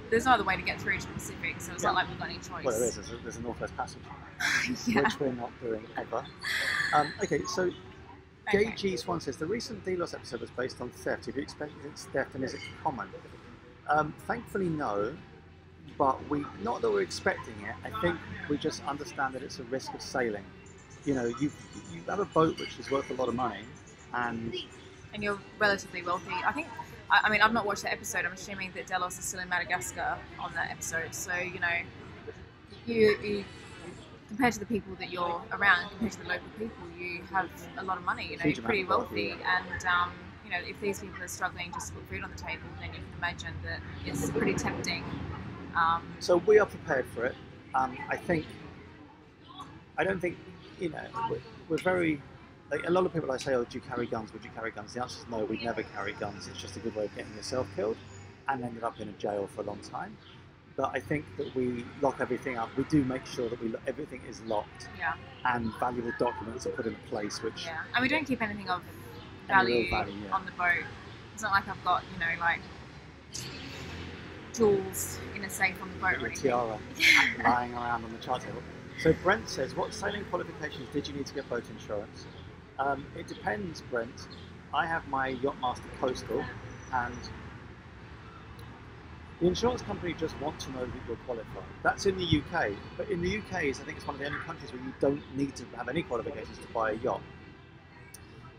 there's no other way to get through to the Pacific, so it's not like we've got any choice. Well, there is. There's a Northwest Passage, Yeah. which we're not doing ever. Okay, so Okay. JG Swan says the recent Delos episode was based on theft. Have you experienced theft, and is it common? Thankfully, no. But not that we're expecting it. I think we just understand that it's a risk of sailing. You know, you have a boat which is worth a lot of money, and you're relatively wealthy. I mean, I've not watched the episode. I'm assuming that Delos is still in Madagascar on that episode. So, you compared to the people that you're around, compared to the local people, you have a lot of money. Huge You're pretty amount of wealth, wealthy, and if these people are struggling just to put food on the table, then you can imagine that it's pretty tempting. So we are prepared for it. I don't think, we're very, like a lot of people I say, oh, do you carry guns? Would you carry guns? The answer is no, we'd never carry guns. It's just a good way of getting yourself killed and ended up in a jail for a long time. but I think that we lock everything up. We do make sure that everything is locked Yeah. and valuable documents are put in place, which Yeah. And we don't keep anything of Any real value, value, yeah. on the boat. It's not like I've got, you know, like jewels in a safe on the boat or your anything. tiara lying around on the chart table. So Brent says, what sailing qualifications did you need to get boat insurance? It depends, Brent. I have my Yachtmaster Coastal, and the insurance company just want to know that you're qualified. That's in the UK, but in the UK, I think it's one of the only countries where you don't need to have any qualifications to buy a yacht.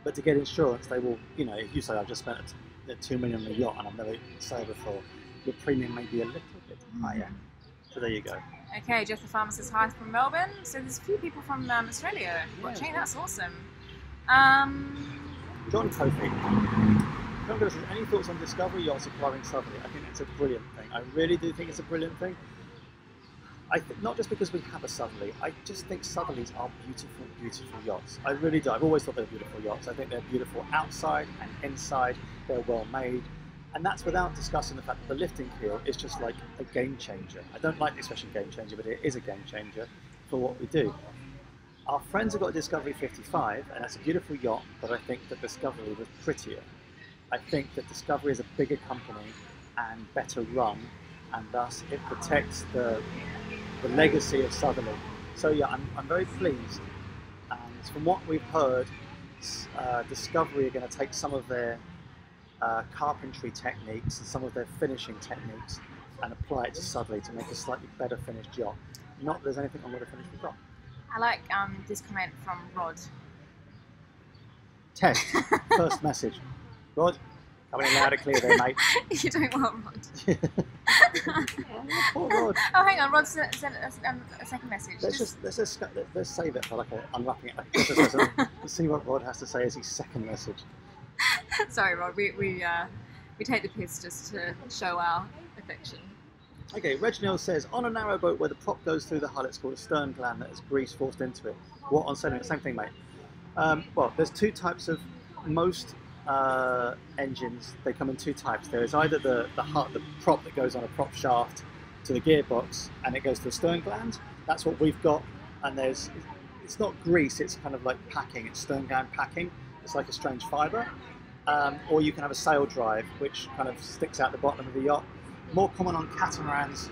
But to get insurance, they will, you know, if you say I've just spent $2 million on a yacht and I've never sailed before, your premium may be a little bit higher. So there you go. Okay, Jeff the Farmer says hi from Melbourne. So there's a few people from Australia watching. That's awesome. John Kofi. John Kofi says, any thoughts on Discovery yachts acquiring Southerly? I think that's a brilliant thing. I really do think it's a brilliant thing. I think not just because we have a Southerly, I just think Southerlies are beautiful, beautiful yachts. I really do. I've always thought they're beautiful yachts. I think they're beautiful outside and inside. They're well made. And that's without discussing the fact that the lifting keel is just like a game changer. I don't like the expression game changer, but it is a game changer for what we do. Our friends have got a Discovery 55, and that's a beautiful yacht, but I think that Discovery was prettier. I think that Discovery is a bigger company and better run, and thus it protects the legacy of Southerly. So yeah, I'm very pleased. And from what we've heard, Discovery are going to take some of their carpentry techniques and some of their finishing techniques and apply it to Southerly to make a slightly better finished yacht. Not that there's anything wrong with the finish we've got. I like this comment from Rod. Test. First message. Rod, coming in loud and clear there, mate. You don't want Rod. Poor Rod. Oh, hang on. Rod sent a second message. Let's save it for like unwrapping it. Let's see what Rod has to say as his second message. Sorry, Rod. We take the piss just to show our affection. Okay, Reginald says, on a narrow boat where the prop goes through the hull, it's called a stern gland that has grease forced into it. What on sailing? Same thing, mate. Well, there's two types of most engines. They come in two types. There is either the prop that goes on a prop shaft to the gearbox and it goes to the stern gland. That's what we've got. And it's not grease, it's kind of like packing. It's stern gland packing. It's like a strange fibre. Or you can have a sail drive, which kind of sticks out the bottom of the yacht. More common on catamarans.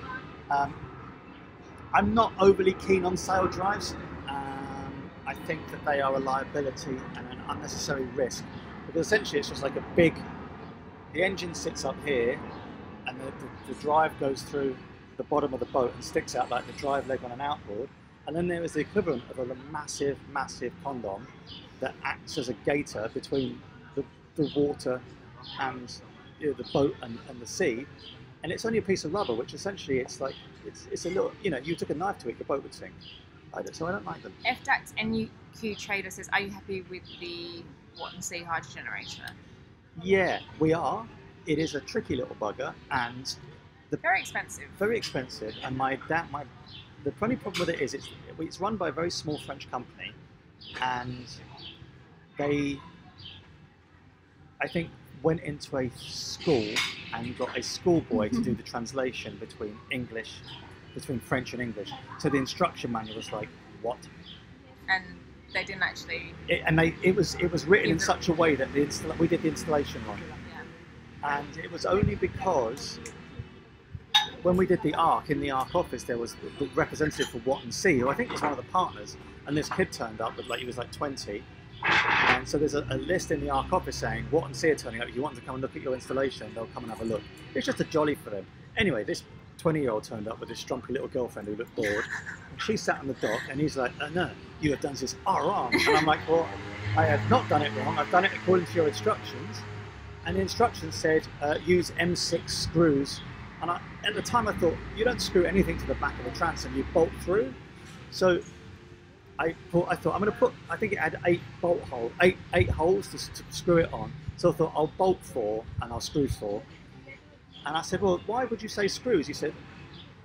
I'm not overly keen on sail drives. I think that they are a liability and an unnecessary risk, because essentially it's just like the engine sits up here and the drive goes through the bottom of the boat and sticks out like the drive leg on an outboard, and then there is the equivalent of a massive condom that acts as a gaiter between the water and the boat and the sea. And it's only a piece of rubber, which essentially it's like it's a little, you took a knife to it, your boat would sink. So I don't like them. FDAX NUQ Trader says, are you happy with the Watton Sea hydro generator? Yeah, we are. It is a tricky little bugger, and very expensive. Very expensive. And the funny problem with it is it's run by a very small French company, and they, I think, went into a school and got a schoolboy to do the translation between French and English. So the instruction manual was like, what? And they didn't actually. It was written in such a way that we did the installation wrong. Yeah. And it was only because when we did the ARC, in the ARC office, there was the representative for Watton Sea, who I think was one of the partners, and this kid turned up with he was like 20. And so there's a list in the ARC office saying, Watton Sea are turning up, if you want to come and look at your installation, they'll come and have a look. It's just a jolly for them. Anyway, this 20-year-old turned up with this strumpy little girlfriend who looked bored. And she sat on the dock and he's like, oh, no, you have done this all wrong. And I'm like, well, I have not done it wrong. I've done it according to your instructions. And the instructions said, use M6 screws. And at the time I thought, you don't screw anything to the back of the transom, you bolt through. So I thought I'm going to put, I think it had 8 holes to screw it on. So I thought I'll bolt 4 and I'll screw 4. And I said, well, why would you say screws? He said,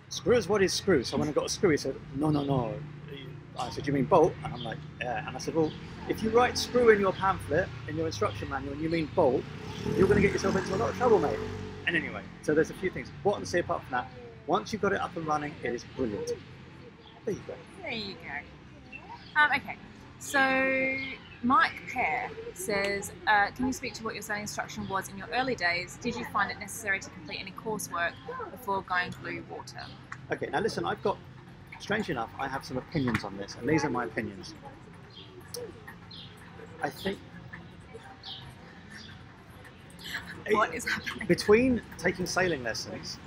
screws, what is screws? So when I got a screw, he said, no. I said, you mean bolt? And I'm like, yeah. And I said, well, if you write screw in your pamphlet, in your instruction manual, and you mean bolt, you're going to get yourself into a lot of trouble, mate. And anyway, so there's a few things. Watton Sea, apart from that, Once you've got it up and running, it is brilliant. There you go. There you go. Okay, so Mike Pear says, can you speak to what your sailing instruction was in your early days? Did you find it necessary to complete any coursework before going blue water? Okay, now listen, strange enough, I have some opinions on this, and these are my opinions. I think What is happening? between taking sailing lessons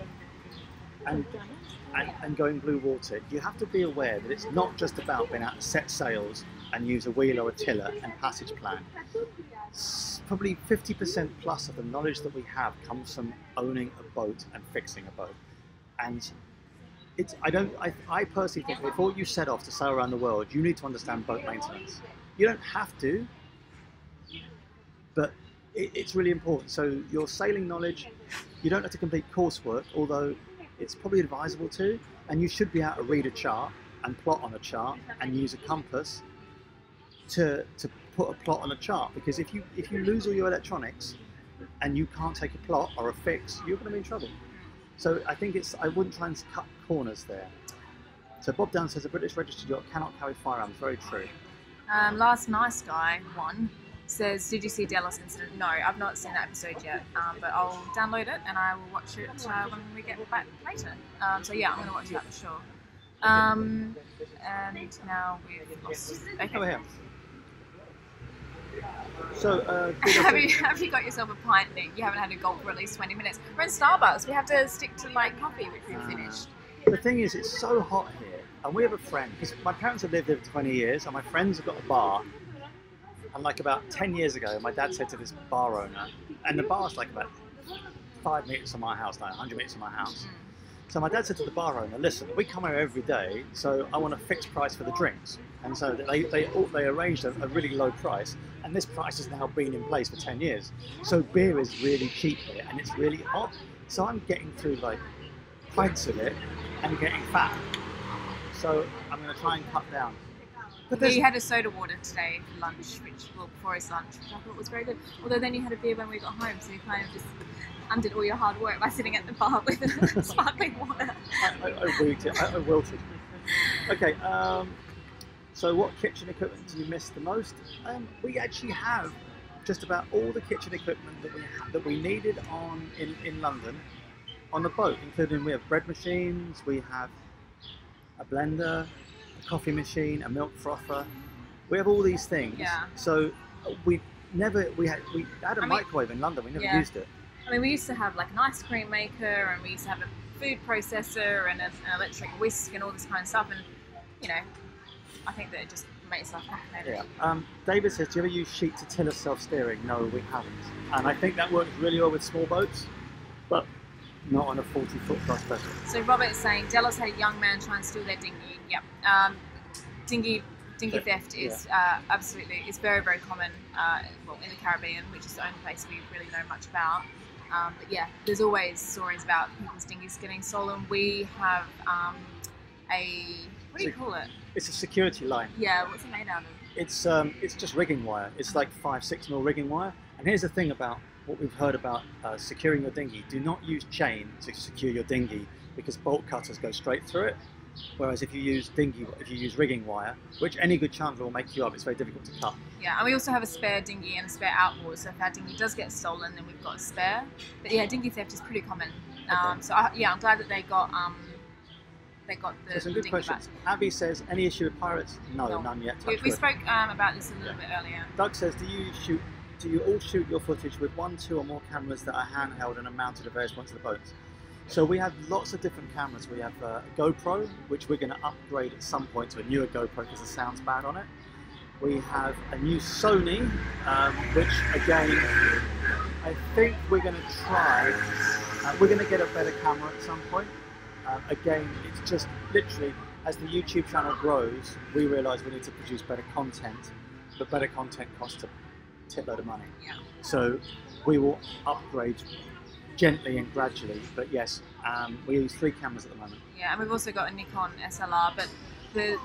and going blue water, you have to be aware that it's not just about being able to set sails and use a wheel or a tiller and passage plan. Probably 50% plus of the knowledge that we have comes from owning a boat and fixing a boat. And I personally think before you set off to sail around the world, you need to understand boat maintenance. You don't have to, but it's really important. So your sailing knowledge, you don't have to complete coursework, although it's probably advisable to, and you should be able to read a chart and plot on a chart and use a compass to put a plot on a chart, because if you lose all your electronics and you can't take a plot or a fix, you're going to be in trouble. So I think I wouldn't try and cut corners there. So Bob Down says a British registered yacht cannot carry firearms. Very true. Last Nice Guy 1 says, did you see Delos incident? No, I've not seen that episode yet, but I'll download it and I will watch it when we get back later. So yeah, I'm going to watch that for sure. And now we've lost. Okay. Over here. So, have you got yourself a pint, Nick? You haven't had a gulp for at least 20 minutes. We're in Starbucks. We have to stick to like coffee, which we've finished. The thing is, it's so hot here, and we have a friend, because my parents have lived here for 20 years, and my friends have got a bar. And like about 10 years ago, my dad said to this bar owner, and the bar's like about 5 meters from my house, like 100 meters from my house. So my dad said to the bar owner, listen, we come here every day, so I want a fixed price for the drinks. And so they arranged a really low price, and this price has now been in place for 10 years. So beer is really cheap here, and it's really hot. So I'm getting through like pints of it and getting fat. So I'm going to try and cut down. But you had a soda water today for lunch, before his lunch, which I thought was very good. Although then you had a beer when we got home, so you kind of just undid all your hard work by sitting at the bar with sparkling water. I wilted. Okay, so what kitchen equipment do you miss the most? We actually have just about all the kitchen equipment that we needed in London on the boat, including we have bread machines, we have a blender, a coffee machine, a milk frother. We have all these things. Yeah. So we had a microwave in London. We never used it. I mean, we used to have like an ice cream maker, and we used to have a food processor and an electric whisk and all this kind of stuff. And you know, I think that it just makes life complicated. Yeah. David says, do you ever use sheet to tiller self-steering? No, we haven't. And I think that works really well with small boats, but not on a 40-foot plus vessel. So Robert is saying, Delos had a young man try and steal their dinghy. Yep. Dinghy theft is absolutely, it's very, very common in the Caribbean, which is the only place we really know much about. But yeah, there's always stories about people's dinghies getting stolen. We have what do you call it? It's a security line. Yeah, what's it made out of? It's just rigging wire. It's like 5-6 mil rigging wire. And here's the thing about what we've heard about securing your dinghy. Do not use chain to secure your dinghy, because bolt cutters go straight through it. Whereas if you use rigging wire, which any good chandler will make you up, it's very difficult to cut. Yeah, and we also have a spare dinghy and a spare outboard, so if our dinghy does get stolen, then we've got a spare. But yeah, dinghy theft is pretty common. Okay. So I'm glad that they got the some good dinghy questions. back. Abby says, any issue with pirates? No, none yet. We spoke about this a little bit earlier. Doug says, do you all shoot your footage with 1, 2 or more cameras that are handheld and are mounted at various points of the boat? So we have lots of different cameras. We have a GoPro, which we're going to upgrade at some point to a newer GoPro because the sound's bad on it. We have a new Sony, which again, I think we're going to try. We're going to get a better camera at some point. Again, it's just literally, as the YouTube channel grows, we realise we need to produce better content, but better content costs a titload of money. Yeah. So we will upgrade gently and gradually, but yes, we use 3 cameras at the moment. Yeah, and we've also got a Nikon SLR, but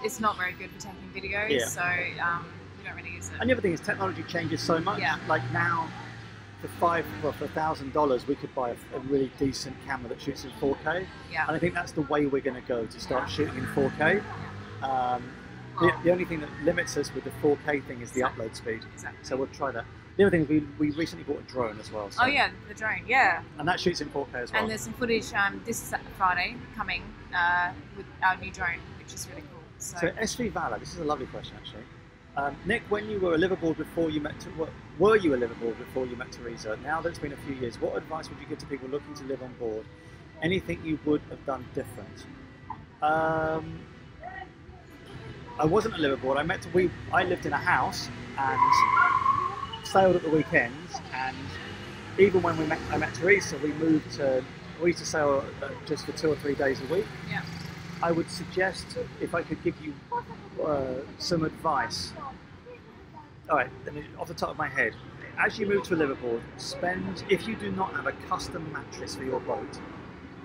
it's not very good for taking videos, so we don't really use it. And the other thing is technology changes so much. Yeah. Like now, for $1,000, we could buy a really decent camera that shoots in 4K. Yeah. And I think that's the way we're going to go to start shooting in 4K. The only thing that limits us with the 4K thing is the upload speed. Exactly. So we'll try that. The other thing is we recently bought a drone as well. So, Oh yeah, the drone, yeah. and that shoots in 4K as well. And there's some footage this Friday coming with our new drone, which is really cool. So SV Valor, this is a lovely question actually. Nick, when you were a liveaboard before you met, were you a liveaboard before you met Teresa? Now that it's been a few years, what advice would you give to people looking to live on board? Anything you would have done different? I wasn't a liveaboard. I lived in a house and sailed at the weekends. And even when I met Teresa, we used to sail just for 2 or 3 days a week. Yeah. I would suggest, if I could give you some advice. All right, off the top of my head, as you move to a liveaboard, if you do not have a custom mattress for your boat,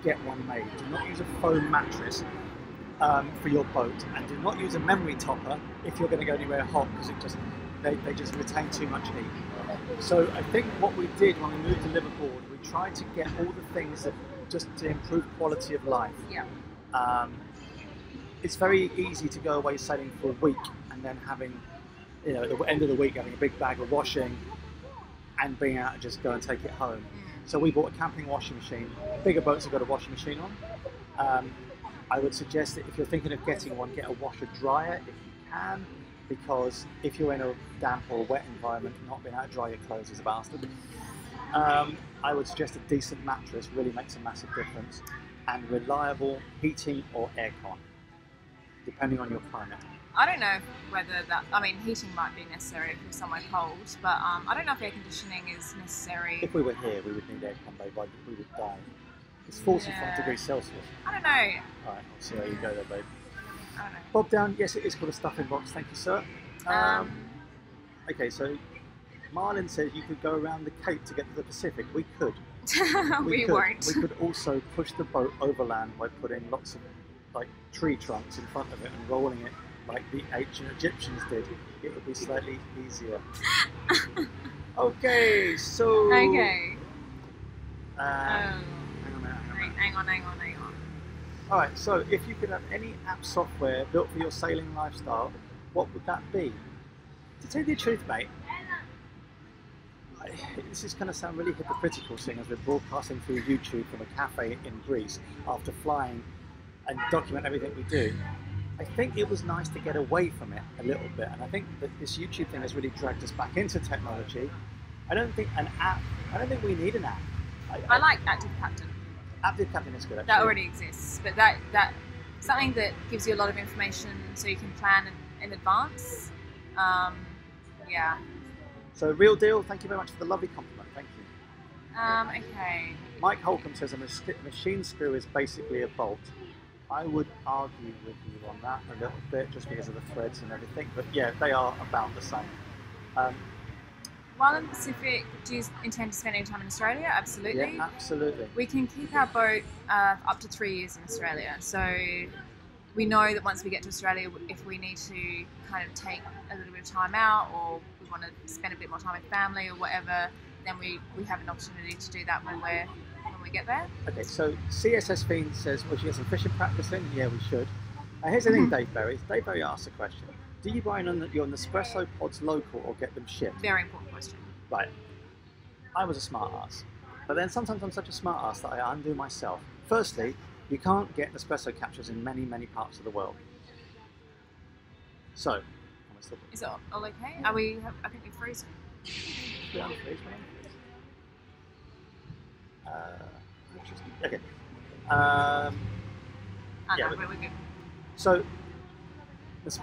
get one made. Do not use a foam mattress for your boat, and do not use a memory topper if you're going to go anywhere hot, because they just retain too much heat. So I think what we did when we moved to liveaboard, we tried to get all the things that just to improve quality of life. Yeah. It's very easy to go away sailing for a week and then having, at the end of the week, having a big bag of washing and being able to just go and take it home. So we bought a camping washing machine. Bigger boats have got a washing machine on. I would suggest that if you're thinking of getting one, get a washer dryer if you can, because if you're in a damp or wet environment, not being able to dry your clothes is a bastard. I would suggest a decent mattress really makes a massive difference, and reliable heating or aircon, depending on your climate. I don't know whether heating might be necessary if you're somewhere cold, but I don't know if air conditioning is necessary. If we were here, we would need aircon, babe. We would die. It's 45 degrees Celsius. I don't know. Alright, I'll see how you go there, babe. I don't know. Bob Down, yes, it is called a stuffing box. Thank you, sir. Okay, so Marlin says you could go around the Cape to get to the Pacific. We could. We won't. We could also push the boat overland by putting lots of tree trunks in front of it and rolling it like the ancient Egyptians did. It would be slightly easier. Okay, so. Okay. Hang on. All right, so if you could have any app software built for your sailing lifestyle, what would that be? To tell you the truth, mate, this is going to sound really hypocritical, seeing as we're broadcasting through YouTube from a cafe in Greece after flying and document everything we do. I think it was nice to get away from it a little bit, and I think that this YouTube thing has really dragged us back into technology. I don't think we need an app. I like Active Captain. Active Captain is good, actually. That already exists, but that something that gives you a lot of information so you can plan in advance. Yeah. So Real Deal, thank you very much for the lovely compliment. Thank you. Okay. Mike Holcomb says a machine screw is basically a bolt. I would argue with you on that a little bit, just because of the threads and everything. But yeah, they are about the same. While in the Pacific, do you intend to spend any time in Australia? Absolutely. Yeah, absolutely. We can keep our boat up to 3 years in Australia. So we know that once we get to Australia, if we need to kind of take a little bit of time out, or we want to spend a bit more time with family or whatever, then we have an opportunity to do that when we get there. Okay, so CSS Fiend says, we should get some fishing practice in. Yeah, we should. Here's the thing, Dave Berry. Dave Berry asked a question. Do you buy your Nespresso pods local or get them shipped? Very important question. Right. I was a smart ass. But then sometimes I'm such a smart ass that I undo myself. Firstly, you can't get Nespresso capsules in many, many parts of the world. So, is it all okay? Are we? I think we're freezing. Okay. Yeah, we're good. So,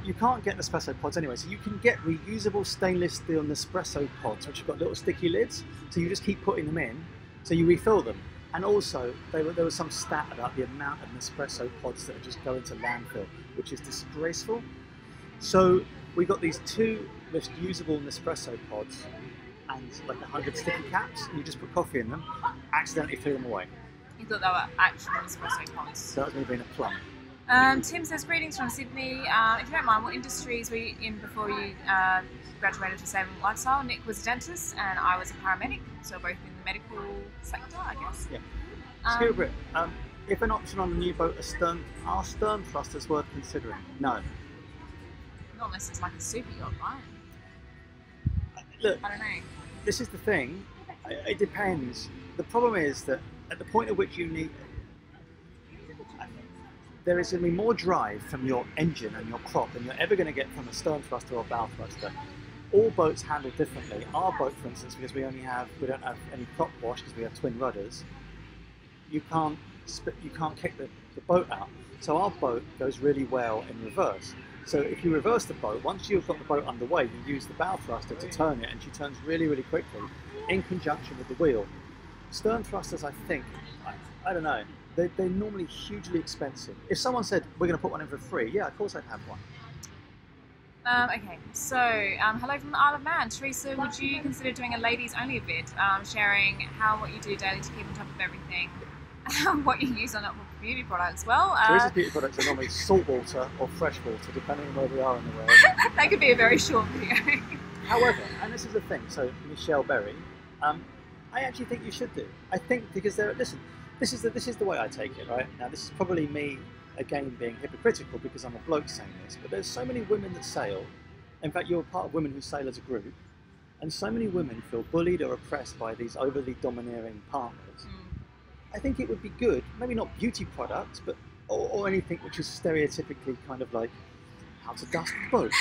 you can't get Nespresso pods anyway, so you can get reusable stainless steel Nespresso pods, which have got little sticky lids, so you just keep putting them in, so you refill them. And also, there was some stat about the amount of Nespresso pods that are just going to landfill, which is disgraceful. So we got these 2 reusable Nespresso pods and like 100 sticky caps, and you just put coffee in them, accidentally threw them away. You thought they were actual Nespresso pods? So that was me being a plum. Tim says, greetings from Sydney. If you don't mind, what industries were you in before you graduated to Saving Lifestyle? Nick was a dentist and I was a paramedic. so both in the medical sector, I guess. Yeah. Um, Scuba Brit, if an option on the new boat are stern thrusters worth considering? No. not unless it's like a super yacht, right? Look, I don't know. this is the thing. It depends. The problem is that at the point at which you need, there is going to be more drive from your engine and your prop than you're ever going to get from a stern thruster or bow thruster. All boats handle differently. Our boat, for instance, because we don't have any prop wash because we have twin rudders, you can't kick the boat out. So our boat goes really well in reverse. So if you reverse the boat, once you've got the boat underway, you use the bow thruster to turn it, and she turns really, really quickly in conjunction with the wheel. Stern thrusters, I think, I don't know, they're normally hugely expensive. If someone said, we're going to put one in for free, yeah, of course I'd have one. Okay, so hello from the Isle of Man. Teresa, would you consider doing a ladies only vid, sharing what you do daily to keep on top of everything, what you use on beauty products? Well, Teresa's beauty products are normally salt water or fresh water, depending on where we are in the world. that could be a very short video. However, and this is the thing, so Michelle Berry, I actually think you should do. I think because listen, this is the way I take it, right? Now this is probably me again being hypocritical because I'm a bloke saying this, but there's so many women that sail. In fact, you're part of Women Who Sail as a group, and so many women feel bullied or oppressed by these overly domineering partners. I think it would be good, maybe not beauty products, but or anything which is stereotypically kind of like how to dust the boat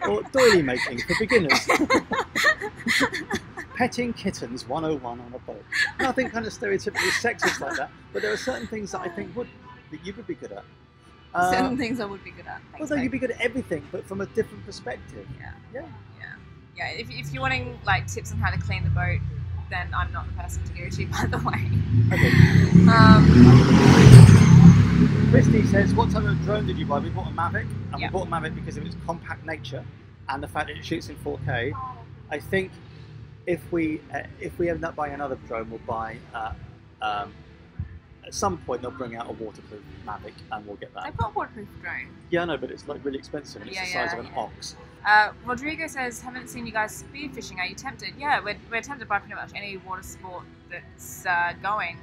or doily making for beginners. Petting kittens 101 on a boat. Nothing kind of stereotypically sexist like that, but there are certain things that I think that you would be good at. Certain things I would be good at. Well, you'd be good at everything, but from a different perspective. Yeah. If you're wanting like tips on how to clean the boat, then I'm not the person to go to, by the way. Okay. Christy says, what type of drone did you buy? We bought a Mavic, and we bought a Mavic because of its compact nature and the fact that it shoots in 4K. I think if we end up buying another drone, we'll buy at some point they'll bring out a waterproof Mavic, and we'll get that. I've got a waterproof drone. Yeah, I know, but it's like really expensive, and it's the size of an ox. Rodrigo says, haven't seen you guys spearfishing. Are you tempted? Yeah, we're tempted by pretty much any water sport that's going.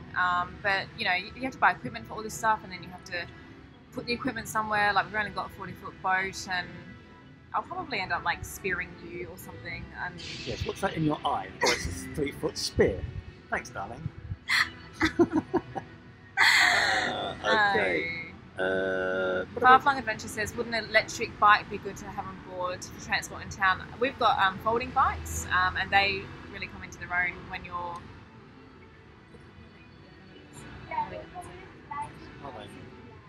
But you know, you have to buy equipment for all this stuff, and then you have to put the equipment somewhere. Like we've only got a 40-foot boat, and I'll probably end up like spearing you or something. And yes, what's that in your eye? Oh, it's a 3-foot spear. Thanks, darling. Okay. Farflung Adventure says, wouldn't an electric bike be good to have on board for transport in town? We've got folding bikes, and they really come into their own when you're.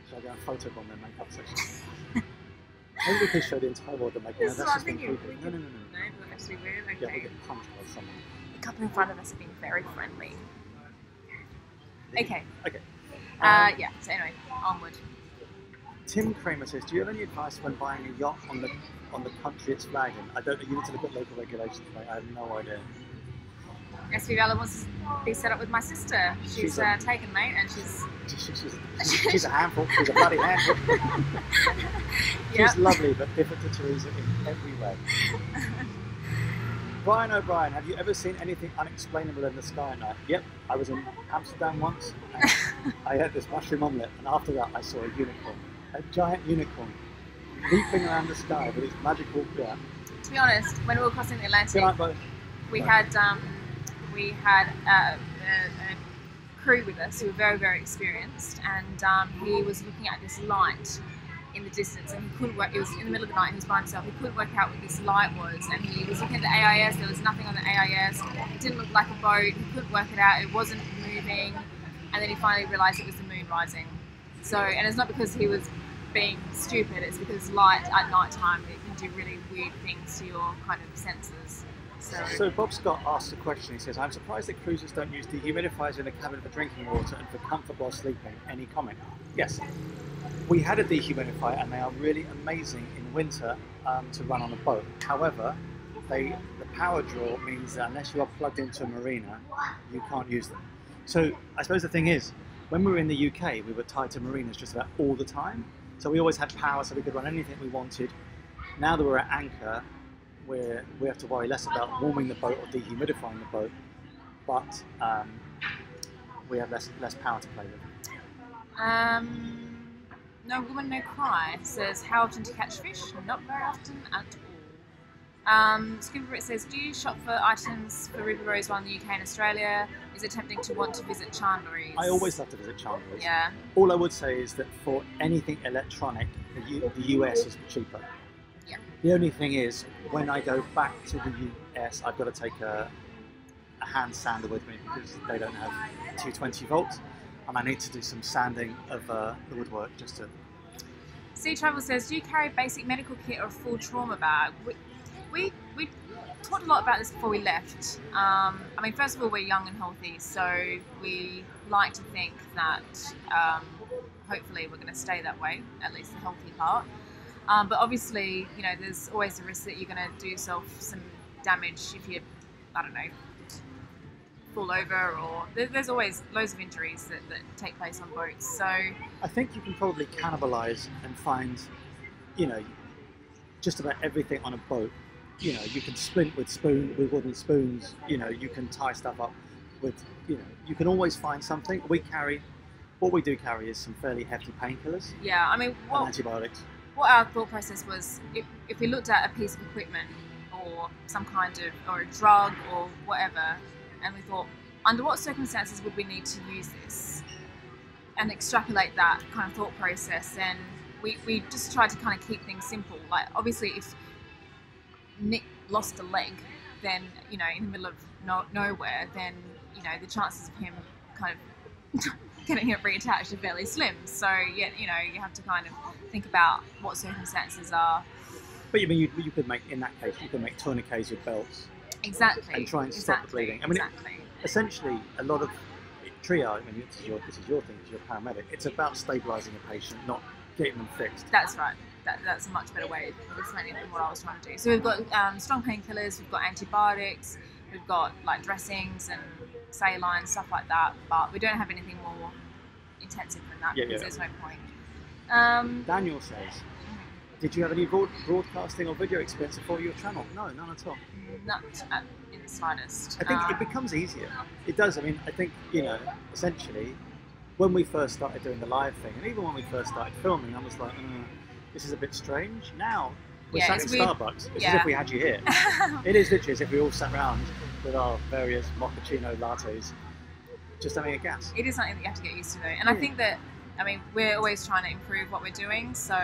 Shall I go and photobomb their makeup section? Maybe we could show the entire world the makeup. This is what I'm thinking. No. No, that's actually weird. Okay. Yeah, we'll get punched by someone. The couple in front of us have been very friendly. Okay. Okay. Yeah. So anyway, onward. Tim Kramer says, do you have any advice when buying a yacht on the country it's flagged in? I don't know. You need to look at local regulations, mate. I have no idea. SV Vella wants to be set up with my sister. She's taken, mate, and she's a handful. She's a bloody handful. She's lovely, but different to Teresa in every way. Brian O'Brien, have you ever seen anything unexplainable in the sky at night? Yep, I was in Amsterdam once, and I had this mushroom omelette, and after that I saw a unicorn, a giant unicorn, leaping around the sky with its magical yeah. To be honest, when we were crossing the Atlantic, we had a crew with us who were very, very experienced, and he was looking at this light in the distance, and he couldn't work. It was in the middle of the night, and he was by himself. He couldn't work out what this light was, and he was looking at the AIS. There was nothing on the AIS. It didn't look like a boat. He couldn't work it out. It wasn't moving, and then he finally realised it was the moon rising. So, and it's not because he was being stupid. It's because light at night time, it can do really weird things to your kind of senses. So Bob Scott asked a question. He says, I'm surprised that cruisers don't use dehumidifiers in the cabin for drinking water and for comfort while sleeping. Any comment? Yes. We had a dehumidifier, and they are really amazing in winter to run on a boat. However, the power draw means that unless you are plugged into a marina, you can't use them. So I suppose the thing is, when we were in the UK, we were tied to marinas just about all the time. So we always had power, so we could run anything we wanted. Now that we're at anchor, we have to worry less about warming the boat or dehumidifying the boat. but we have less power to play with. No Woman No Cry says, how often to catch fish? Not very often at all. Scuba Brit says, do you shop for items for Ruby Rose while in the UK and Australia? Is it tempting to want to visit Chandler's? I always love to visit Chandler's. Yeah. All I would say is that for anything electronic, the US is cheaper. Yeah. The only thing is, when I go back to the US, I've got to take a hand sander with me because they don't have 220 volts, and I need to do some sanding of the woodwork just to... Sea Travel says, do you carry basic medical kit or a full trauma bag? We talked a lot about this before we left. I mean, first of all, we're young and healthy, so we like to think that hopefully we're going to stay that way, at least the healthy part. But obviously, you know, there's always the risk that you're going to do yourself some damage if you, I don't know, fall over, or there's always loads of injuries that take place on boats. So I think you can probably cannibalise and find, you know, just about everything on a boat. You know, you can splint with wooden spoons. You know, you can tie stuff up with, you know, you can always find something. What we do carry is some fairly hefty painkillers. Yeah, I mean, and antibiotics. What our thought process was, if we looked at a piece of equipment or some kind of, or a drug or whatever, and we thought, under what circumstances would we need to use this, and extrapolate that kind of thought process, and we just tried to kind of keep things simple. Like, obviously, if Nick lost a leg, then, you know, in the middle of nowhere, then, you know, the chances of him kind of getting it reattached are fairly slim. So, yeah, you know, you have to kind of think about what circumstances are. But I mean, you could make, in that case, you could make tourniquets with belts. Exactly. And try and stop the bleeding. I mean, essentially, a lot of triage, I mean, this is your thing, as your paramedic, it's about stabilising a patient, not getting them fixed. That's right. That's a much better way of explaining than what I was trying to do. So we've got strong painkillers, we've got antibiotics, we've got like dressings and saline, stuff like that, but we don't have anything more intensive than that because there's no point. Daniel says, did you have any broadcasting or video experience before your channel? No, none at all. Not in the slightest. I think it becomes easier. It does. I mean, I think, you know, essentially, when we first started doing the live thing, and even when we first started filming, I was like, this is a bit strange. Now, we're sat in Starbucks. It's as if we had you here. It is literally as if we all sat around with our various mochaccino lattes, just having a gas. It is something that you have to get used to, though. And I think that, I mean, we're always trying to improve what we're doing. So,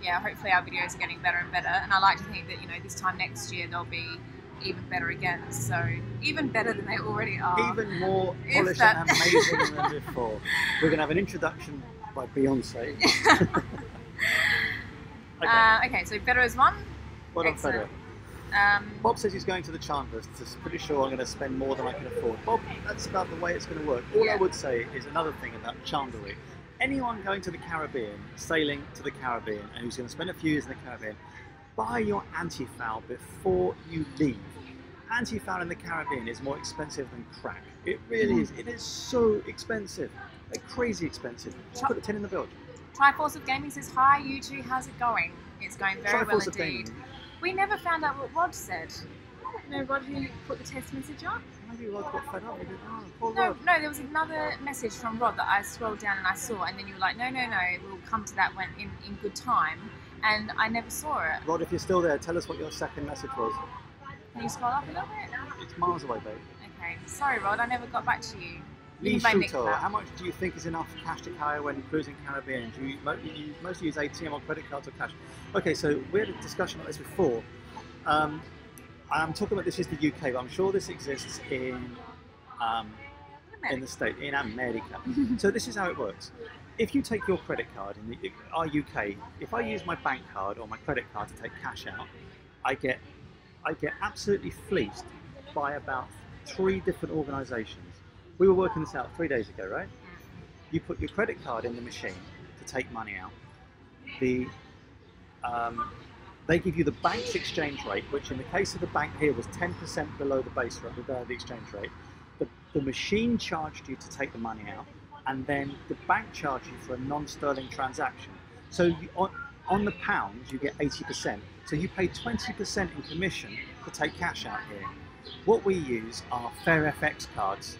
yeah, hopefully our videos are getting better and better. And I like to think that, you know, this time next year they'll be even better again. So, even better than they already are. Even more polished and amazing than before. We're going to have an introduction by Beyonce. Okay, so better as one. Well done, Federer. Bob says he's going to the Chandler's. So pretty sure I'm going to spend more than I can afford. Bob, that's about the way it's going to work. All I would say is another thing about Chandlery. Anyone going to the Caribbean, sailing to the Caribbean, and who's going to spend a few years in the Caribbean, buy your anti-foul before you leave. Anti-foul in the Caribbean is more expensive than crack. It really is. It is so expensive. Like crazy expensive. Just put the 10 in the bilge. Triforce of Gaming says, hi, you two, how's it going? It's going very well indeed. We never found out what Rod said. You know, Rod who put the text message up? Maybe Rod got fed up. Poor Rod. No, there was another message from Rod that I scrolled down and I saw, and then you were like, no, we'll come to that when in good time, and I never saw it. Rod, if you're still there, tell us what your second message was. Can you scroll up a little bit? It's miles away, babe. Okay, sorry Rod, I never got back to you. Lee Shooter, how much do you think is enough cash to carry when cruising Caribbean? Do you mostly use ATM or credit cards or cash? Okay, so we had a discussion about this before. I'm talking about this is the UK, but I'm sure this exists in the state, in America. So this is how it works. If you take your credit card in our UK, if I use my bank card or my credit card to take cash out, I get absolutely fleeced by about 3 different organisations. We were working this out 3 days ago, right? You put your credit card in the machine to take money out. They give you the bank's exchange rate, which in the case of the bank here was 10% below the base rate, below the exchange rate. The machine charged you to take the money out, and then the bank charged you for a non-sterling transaction. So on the pounds, you get 80%. So you pay 20% in commission to take cash out here. What we use are FairFX cards,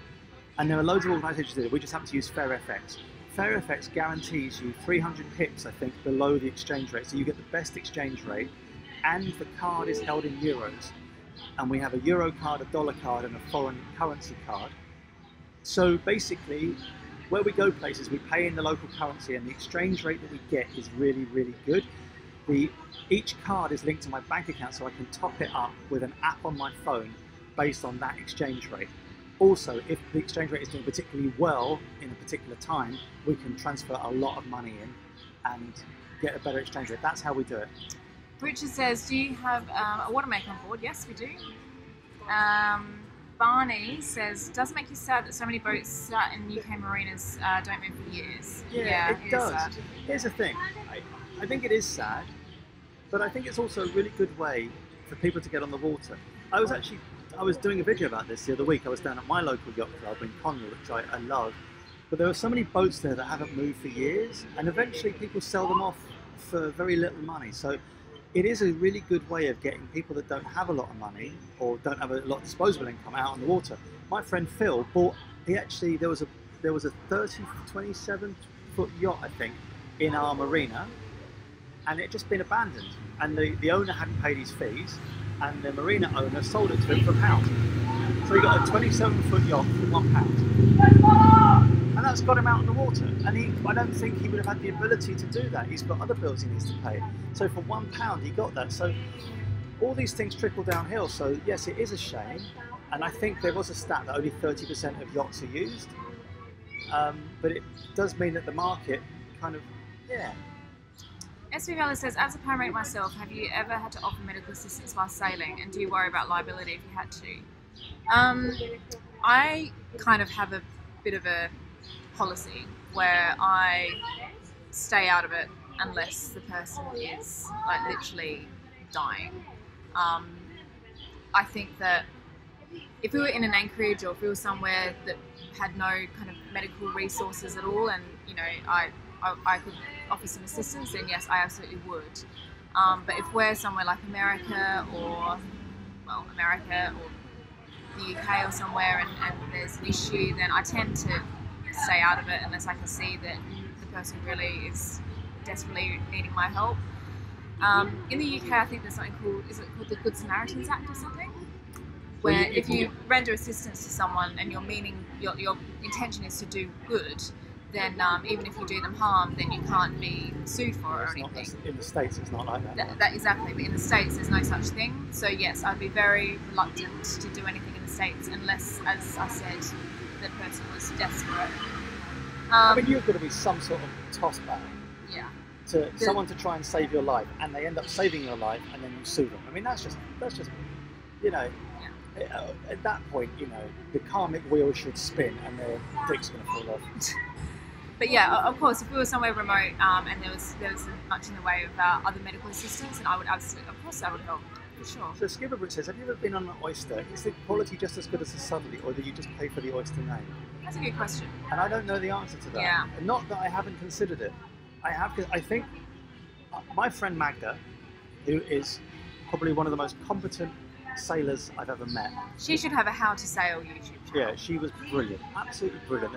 and there are loads of organisations that do it. We just happen to use FairFX. FairFX guarantees you 300 pips, I think, below the exchange rate, so you get the best exchange rate, and the card is held in euros. And we have a euro card, a dollar card, and a foreign currency card. So basically, where we go places, we pay in the local currency, and the exchange rate that we get is really, really good. Each card is linked to my bank account, so I can top it up with an app on my phone based on that exchange rate. Also, if the exchange rate is doing particularly well in a particular time, we can transfer a lot of money in and get a better exchange rate. That's how we do it. Richard says, do you have a watermaker on board? Yes, we do. Barney says, does it make you sad that so many boats sat in UK marinas don't move for years? Yeah, it does. Here's the thing. I think it is sad, but I think it's also a really good way for people to get on the water. I was doing a video about this the other week. I was down at my local yacht club in Conwy, which I love, but there are so many boats there that haven't moved for years, and eventually people sell them off for very little money. So it is a really good way of getting people that don't have a lot of money or don't have a lot of disposable income out on the water. My friend Phil bought, there was a 27-foot yacht, I think, in our marina, and it had just been abandoned, and the owner hadn't paid his fees, and the marina owner sold it to him for £1. So he got a 27-foot yacht for £1. And that's got him out on the water. And I don't think he would have had the ability to do that. He's got other bills he needs to pay. So for £1, he got that. So all these things trickle downhill. So yes, it is a shame. And I think there was a stat that only 30% of yachts are used. But it does mean that the market kind of, yeah. SV Vella says, as a paramedic myself, have you ever had to offer medical assistance while sailing, and do you worry about liability if you had to? I kind of have a bit of a policy where I stay out of it unless the person is like literally dying. I think that if we were in an anchorage or if we were somewhere that had no kind of medical resources at all, and you know I could offer some assistance, then yes, I absolutely would. But if we're somewhere like America or the UK or somewhere and there's an issue, then I tend to stay out of it unless I can see that the person really is desperately needing my help. In the UK, I think there's something called, is it called the Good Samaritans Act or something? Where if you render assistance to someone and your intention is to do good, then even if you do them harm, then you can't be sued for it or anything. In the States, it's not like that. Exactly, but in the States, there's no such thing. So yes, I'd be very reluctant to do anything in the States unless, as I said, the person was desperate. I mean, you've got to be some sort of toss-back. Yeah. To someone to try and save your life, and they end up saving your life, and then you sue them. I mean, that's just, you know. Yeah. At that point, you know, the karmic wheel should spin, and their dick's going to fall off. But yeah, of course, if we were somewhere remote and there was much in the way of other medical assistance, then I would absolutely, of course, I would help, for sure. So Skipperbrook says, have you ever been on an oyster? Is the quality just as good as a Southerly, or do you just pay for the oyster name? That's a good question. And I don't know the answer to that. Yeah. Not that I haven't considered it. I have, because I think my friend Magda, who is probably one of the most competent sailors I've ever met. She should have a How to Sail YouTube channel. Yeah, she was brilliant, absolutely brilliant.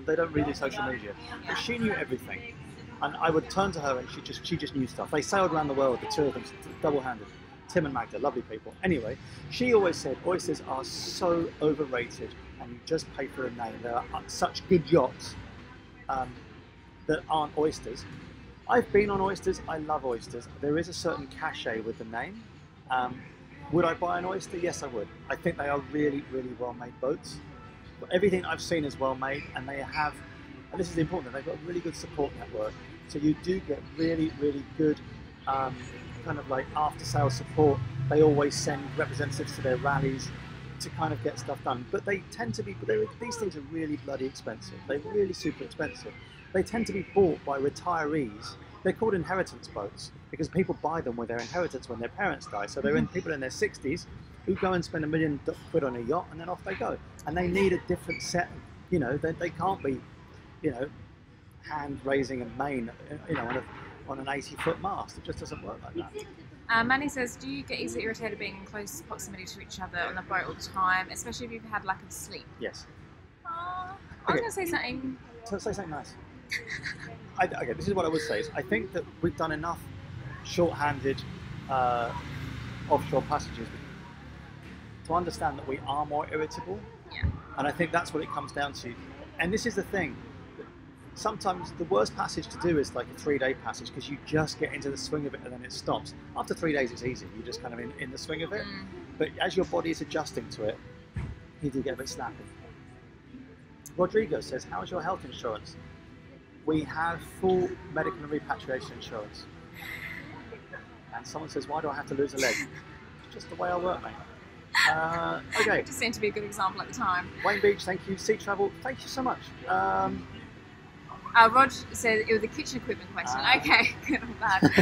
They don't really do social media, but she knew everything. And I would turn to her and she just knew stuff. They sailed around the world, the two of them, double-handed. Tim and Magda, lovely people. Anyway, she always said oysters are so overrated and you just pay for the name. There are such good yachts that aren't oysters. I've been on oysters, I love oysters. There is a certain cachet with the name. Would I buy an oyster? Yes, I would. I think they are really, really well-made boats. But everything I've seen is well-made, and they have, and this is important, they've got a really good support network. So you do get really, really good kind of like after-sales support. They always send representatives to their rallies to kind of get stuff done. But they tend to be, these things are really bloody expensive. They're really super expensive. They tend to be bought by retirees. They're called inheritance boats because people buy them with their inheritance when their parents die. So they're people in their 60s who go and spend £1 million on a yacht and then off they go. And they need a different set. You know, they can't be, you know, hand raising a main, you know, on an 80-foot mast. It just doesn't work like that. Manny says, do you get easily irritated being in close proximity to each other on the boat all the time, especially if you've had lack of sleep? Yes. I was going to say something. So say something nice. Okay, this is what I would say. Is I think that we've done enough short-handed offshore passages to understand that we are more irritable. Yeah. And I think that's what it comes down to. And this is the thing. Sometimes the worst passage to do is like a 3-day passage because you just get into the swing of it and then it stops. After 3 days, it's easy. You're just kind of in the swing of it. But as your body is adjusting to it, you do get a bit snappy. Rodrigo says, how's your health insurance? We have full medical and repatriation insurance. And someone says, why do I have to lose a leg? It's just the way I work, mate. Okay. It just seemed to be a good example at the time. Wayne Beach, thank you. Sea Travel, thank you so much. Rog said it was a kitchen equipment question. Okay, good.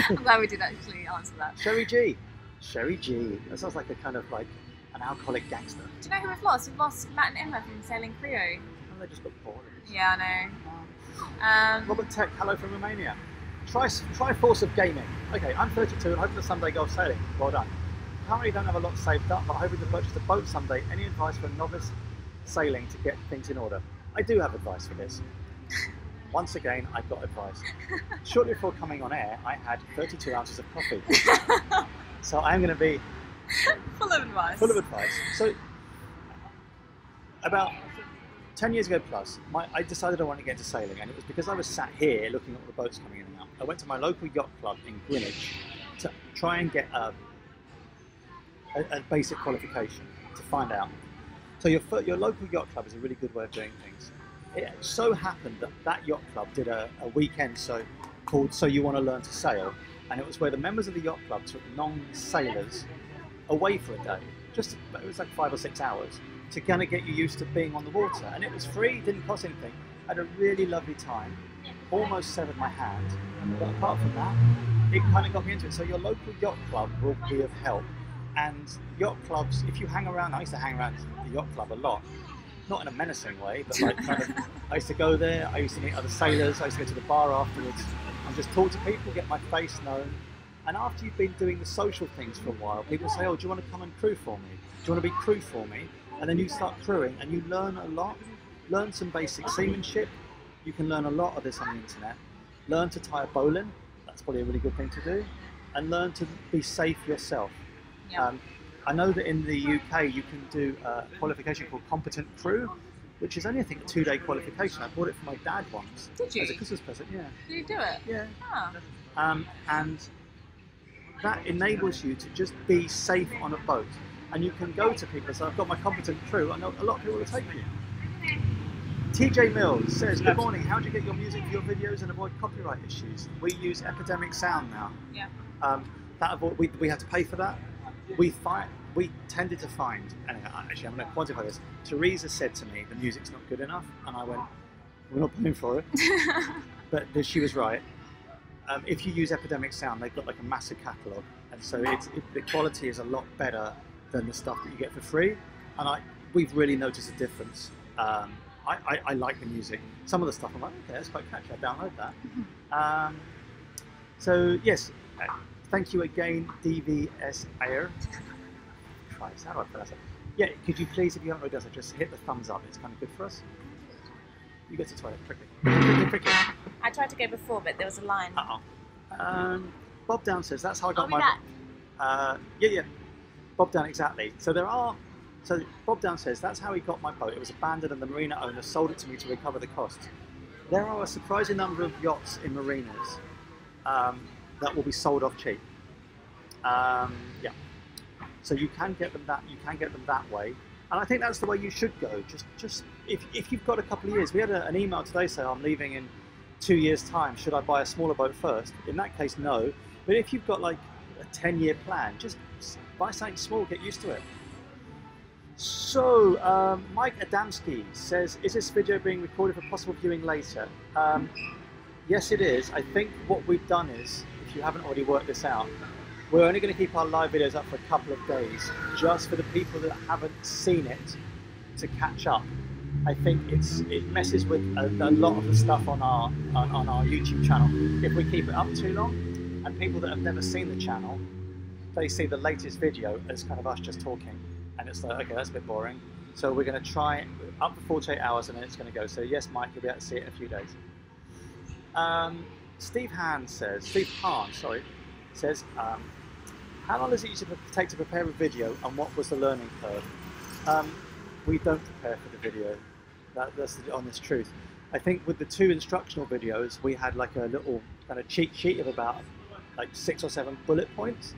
I'm glad we did actually answer that. Sherry G. Sherry G. That sounds like a kind of like an alcoholic gangster. Do you know who we've lost? We've lost Matt and Emma from Sailing Creo. Oh, they just got bored. Yeah, I know. Robert Tech, hello from Romania. Triforce of gaming. Okay, I'm 32 and hoping to someday go sailing. Well done. Currently don't have a lot saved up, but hoping to purchase a boat someday. Any advice for a novice sailing to get things in order? I do have advice for this. Once again, I've got advice. Shortly before coming on air, I had 32 ounces of coffee. So I'm going to be full of advice. Full of advice. So about 10 years ago plus, I decided I wanted to get into sailing, and it was because I was sat here looking at all the boats coming in and out. I went to my local yacht club in Greenwich to try and get a basic qualification to find out. So your local yacht club is a really good way of doing things. It so happened that that yacht club did a weekend called So You Want to Learn to Sail, and it was where the members of the yacht club took non-sailors away for a day. It was like 5 or 6 hours to kind of get you used to being on the water, and it was free, didn't cost anything. I had a really lovely time, almost severed my hand, but apart from that, it kind of got me into it. So your local yacht club will be of help, and yacht clubs, if you hang around, I used to hang around the yacht club a lot. Not in a menacing way, but like kind of, I used to go there, I used to meet other sailors, I used to go to the bar afterwards and just talk to people, get my face known. And after you've been doing the social things for a while, people say, oh, do you want to come and crew for me? Do you want to be crew for me? And then you start crewing and you learn a lot, learn some basic seamanship. You can learn a lot of this on the internet. Learn to tie a bowline, that's probably a really good thing to do. And learn to be safe yourself. Yep. I know that in the UK you can do a qualification called Competent Crew, which is only, I think, a 2-day qualification. I bought it for my dad once. Did you? As a Christmas present, yeah. Did you do it? Yeah. Oh. And that enables you to just be safe on a boat. And you can go to people and say, I've got my Competent Crew. I know a lot of people will take you. TJ Mills says, good morning, how do you get your music for your videos and avoid copyright issues? We use Epidemic Sound now. Yeah. We have to pay for that. We tended to find, and actually I'm going to quantify this, Teresa said to me, the music's not good enough, and I went, we're not paying for it. But she was right. If you use Epidemic Sound, they've got like a massive catalogue, and so the quality is a lot better than the stuff that you get for free, and we've really noticed a difference. I like the music. Some of the stuff I'm like, okay, that's quite catchy, I'll download that. So yes, thank you again, DVS Ayer. Christ, how do I pronounce it? Yeah, could you please, if you haven't already done so, just hit the thumbs up. It's kind of good for us. You go to the toilet quickly. I tried to go before, but there was a line. Bob Down says, that's how I got my... back? Yeah. Bob Down, exactly. So Bob Down says, that's how he got my boat. It was abandoned and the marina owner sold it to me to recover the costs. There are a surprising number of yachts in marinas that will be sold off cheap. Yeah. So you can get them that way, and I think that's the way you should go. Just if you've got a couple of years. We had an email today saying I'm leaving in 2 years' time. Should I buy a smaller boat first? In that case, no. But if you've got like a 10-year plan, just buy something small. Get used to it. So Mike Adamski says, is this video being recorded for possible viewing later? Yes, it is. I think what we've done is, if you haven't already worked this out, we're only going to keep our live videos up for a couple of days, just for the people that haven't seen it to catch up. I think it messes with a lot of the stuff on our YouTube channel if we keep it up too long, and people that have never seen the channel they see the latest video as kind of us just talking, and it's like, okay, that's a bit boring. So we're going to try it up for 48 hours, and then it's going to go. So yes, Mike, you'll be able to see it in a few days. Steve Hahn says, how long does it usually take to prepare a video, and what was the learning curve? We don't prepare for the video. That's the honest truth. I think with the 2 instructional videos, we had like a little kind of cheat sheet of about like 6 or 7 bullet points,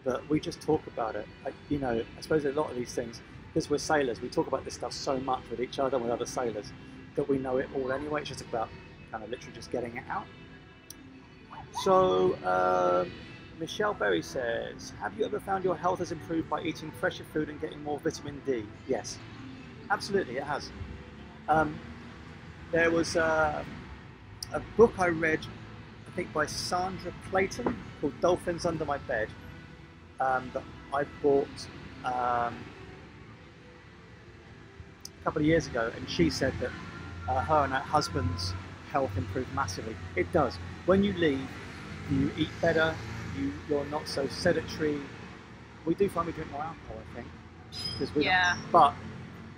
but we just talk about it. Like, you know, I suppose a lot of these things, because we're sailors, we talk about this stuff so much with each other and with other sailors that we know it all anyway. It's just about kind of literally just getting it out. So Michelle Berry says, have you ever found your health has improved by eating fresher food and getting more vitamin D? Yes, absolutely, it has. There was a book I read, I think by Sandra Clayton, called Dolphins Under My Bed, that I bought a couple of years ago, and she said that her and her husband's health improved massively. It does. When you leave, you eat better, you're not so sedentary. We do find we drink more alcohol, I think. Yeah. But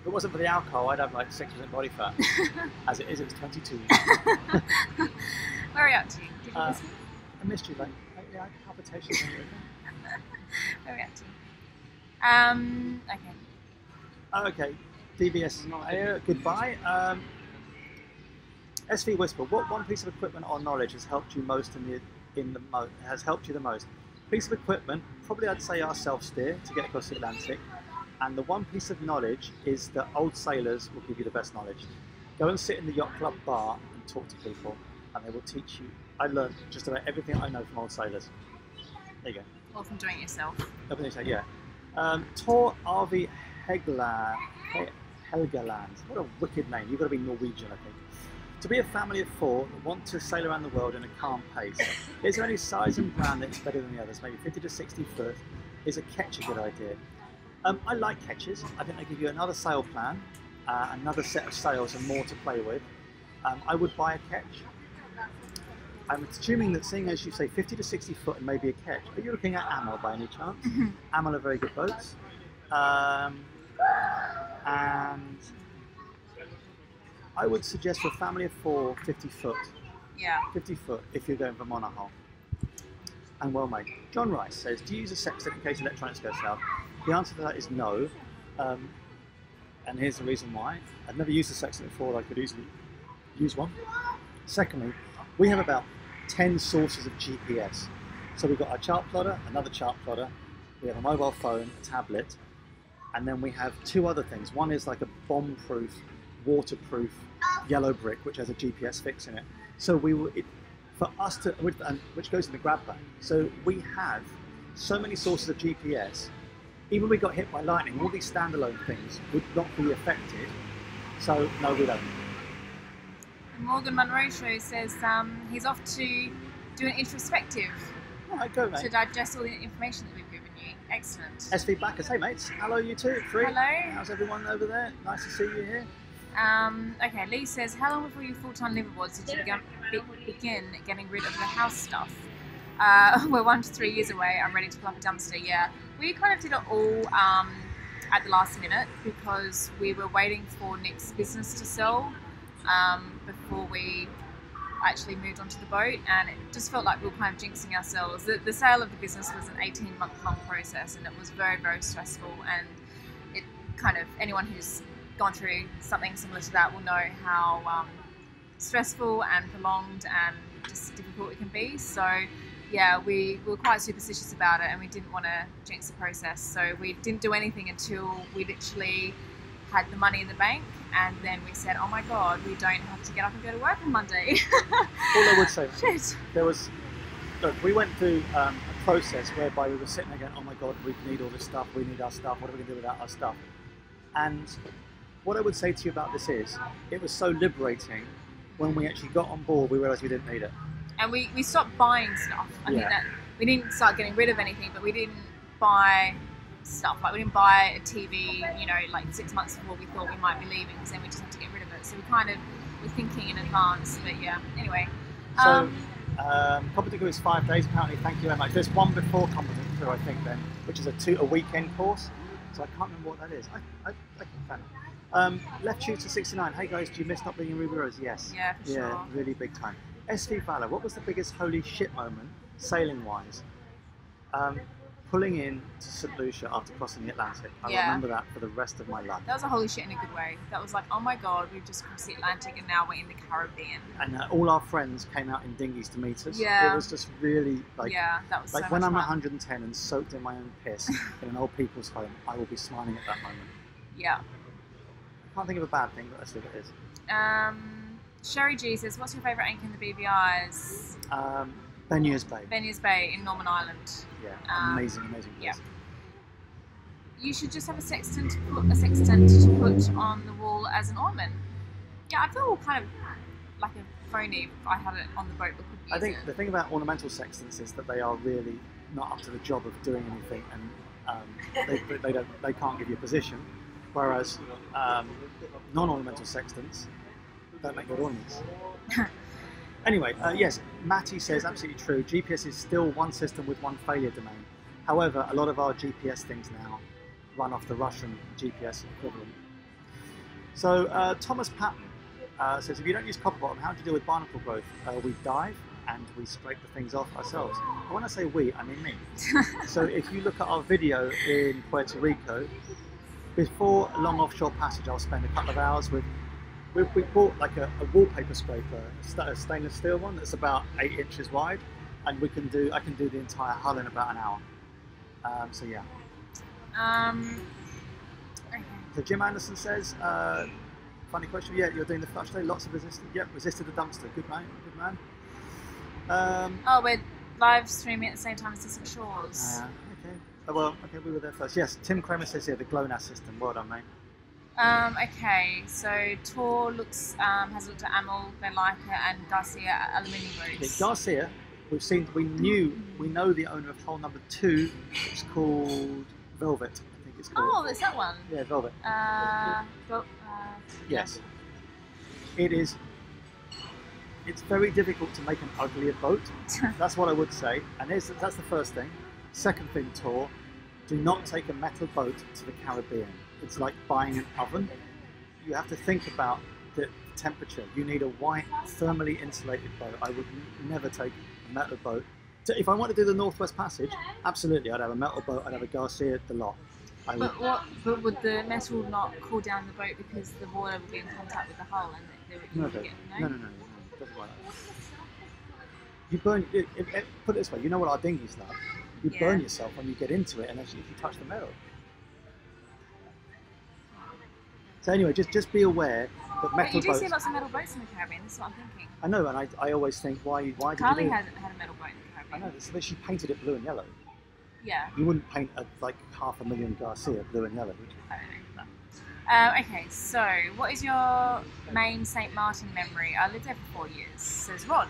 if it wasn't for the alcohol, I'd have like 6% body fat. As it is, it was 22. Where are you up to? Did you miss me? I missed you, like, yeah, I had palpitations when you were Where are we up to? Okay. Okay, DBS is not here. Goodbye. SV Whisper, what one piece of equipment or knowledge has helped you most has helped you the most? Piece of equipment, probably I'd say our self-steer to get across the Atlantic. And the one piece of knowledge is that old sailors will give you the best knowledge. Go and sit in the yacht club bar and talk to people, and they will teach you. I learned just about everything I know from old sailors. There you go. Or from doing it yourself. Yeah. Tor Arvi Helgeland. What a wicked name. You've got to be Norwegian, I think. To be a family of 4 that want to sail around the world in a calm pace, is there any size and brand that's better than the others? Maybe 50 to 60 foot. Is a ketch a good idea? I like ketches. I think they give you another sail plan, another set of sails and more to play with. I would buy a ketch. I'm assuming that, seeing as you say 50 to 60 foot and maybe a ketch, are you looking at Amel by any chance? Amel are very good boats. And I would suggest for a family of 4, 50 foot. Yeah. 50 foot if you're going for monohull. And well made. John Rice says, do you use a sextant in case electronics go south? The answer to that is no. And here's the reason why. I've never used a sextant before, I could easily use one. Secondly, we have about 10 sources of GPS. So we've got our chart plotter, another chart plotter, we have a mobile phone, a tablet, and then we have 2 other things. One is like a bomb-proof, waterproof yellow brick, which has a GPS fix in it. So for us to, which goes in the grab bag. So we have so many sources of GPS. Even if we got hit by lightning, all these standalone things would not be affected. So no, we don't. Morgan Monroe Show says he's off to do an introspective Alright, go mate. to digest all the information that we've given you. Excellent. SV Backers, hey mates, hello you two, 3. Hello. How's everyone over there? Nice to see you here. Okay, Lee says, how long before you full-time liveaboards did you begin getting rid of the house stuff? We're 1 to 3 years away. I'm ready to pull up a dumpster. Yeah, we kind of did it all at the last minute because we were waiting for Nick's business to sell before we actually moved onto the boat, and it just felt like we were kind of jinxing ourselves. The sale of the business was an 18-month long process, and it was very, very stressful, and it kind of, anyone who's gone through something similar to that will know how stressful and prolonged and just difficult it can be. So yeah, we were quite superstitious about it, and we didn't want to jinx the process, so we didn't do anything until we literally had the money in the bank, and then we said, oh my god, we don't have to get up and go to work on Monday. All I would say, Shit. there was, look, we went through a process whereby we were sitting there going, oh my god, we need all this stuff, we need our stuff, what are we going to do without our stuff? And what I would say to you about this is, it was so liberating when we actually got on board, we realised we didn't need it. And we stopped buying stuff. I think that we didn't start getting rid of anything, but we didn't buy stuff. Like we didn't buy a TV, you know, like 6 months before we thought we might be leaving, because then we just had to get rid of it. So we kind of were thinking in advance. But yeah, anyway. So Competent Crew is 5 days apparently. Thank you very much. There's one before Competent Crew, I think, then, which is a weekend course. So I can't remember what that is. I can find it. Left Shooter 69. Hey guys, do you miss not being in Ruby Rose? Yes. Yeah, for Yeah, sure. really big time. SV Valor. What was the biggest holy shit moment sailing wise? Pulling in to St. Lucia after crossing the Atlantic. I Yeah. remember that for the rest of my life. That was a holy shit in a good way. That was like, oh my god, we've just crossed the Atlantic and now we're in the Caribbean. And all our friends came out in dinghies to meet us. Yeah. It was just really like, Yeah, that was like so when much I'm fun. 110 and soaked in my own piss in an old people's home, I will be smiling at that moment. Yeah. I can't think of a bad thing, but let's see what it is. Sherry G says, what's your favourite anchor in the BVIs? Benier's Bay. Benier's Bay in Norman Island. Yeah, amazing place. yeah. You should just have a sextant to put on the wall as an ornament. Yeah, I feel kind of like a phony if I had it on the boat but couldn't use I think it. the thing about ornamental sextants is that they are really not up to the job of doing anything, and they can't give you a position. Whereas non-ornamental sextants don't make good ornaments. Anyway, yes, Matty says absolutely true. GPS is still one system with one failure domain. However, a lot of our GPS things now run off the Russian GPS equivalent. So Thomas Patton says, if you don't use copper bottom, how do you deal with barnacle growth? We dive and we scrape the things off ourselves. But when I say we, I mean me. So if you look at our video in Puerto Rico, before a long offshore passage, I'll spend a couple of hours with. We bought like a wallpaper scraper, a stainless steel one that's about 8 inches wide, and I can do the entire hull in about an hour. So yeah. Okay. So Jim Anderson says, funny question. Yeah, you're doing the flush today. Lots of resisted. Yep, resisted the dumpster. Good man. Good man. Oh, we're live streaming at the same time as Distant Shores. Okay. Oh, well, okay, we were there first. Yes, Tim Kramer says here the GLONASS system. Well done, mate. Okay, so Tor has looked at Amel, Benlaika, and Garcia aluminium Okay, boats. Garcia, we know the owner of hole number 2. It's called Velvet. I think it's called. Oh, there's that one. Yeah, Velvet. But, Yes. It is. It's very difficult to make an uglier boat. That's what I would say. And that's the first thing. Second thing, Tor, do not take a metal boat to the Caribbean. It's like buying an oven. You have to think about the temperature. You need a white, thermally insulated boat. I would never take a metal boat. So if I want to do the Northwest Passage, absolutely, I'd have a metal boat. I'd have a Garcia, the lot. I would. But would the metal not cool down the boat because the water would be in contact with the hull and you would get No. It doesn't work. You burn. Put it this way. You know what our dinghy's like. You burn yourself when you get into it, and if you touch the metal. So anyway, just be aware that metal But you do boats. see lots of metal boats in the Caribbean. That's what I'm thinking. I know, and I always think, why did Carly you do? had a metal boat in the I Caribbean. know, so she painted it blue and yellow. Yeah. You wouldn't paint like 500,000 Garcia blue and yellow, would you? I don't know. Okay, so what is your main St. Martin memory? I lived there for 4 years, says Rod.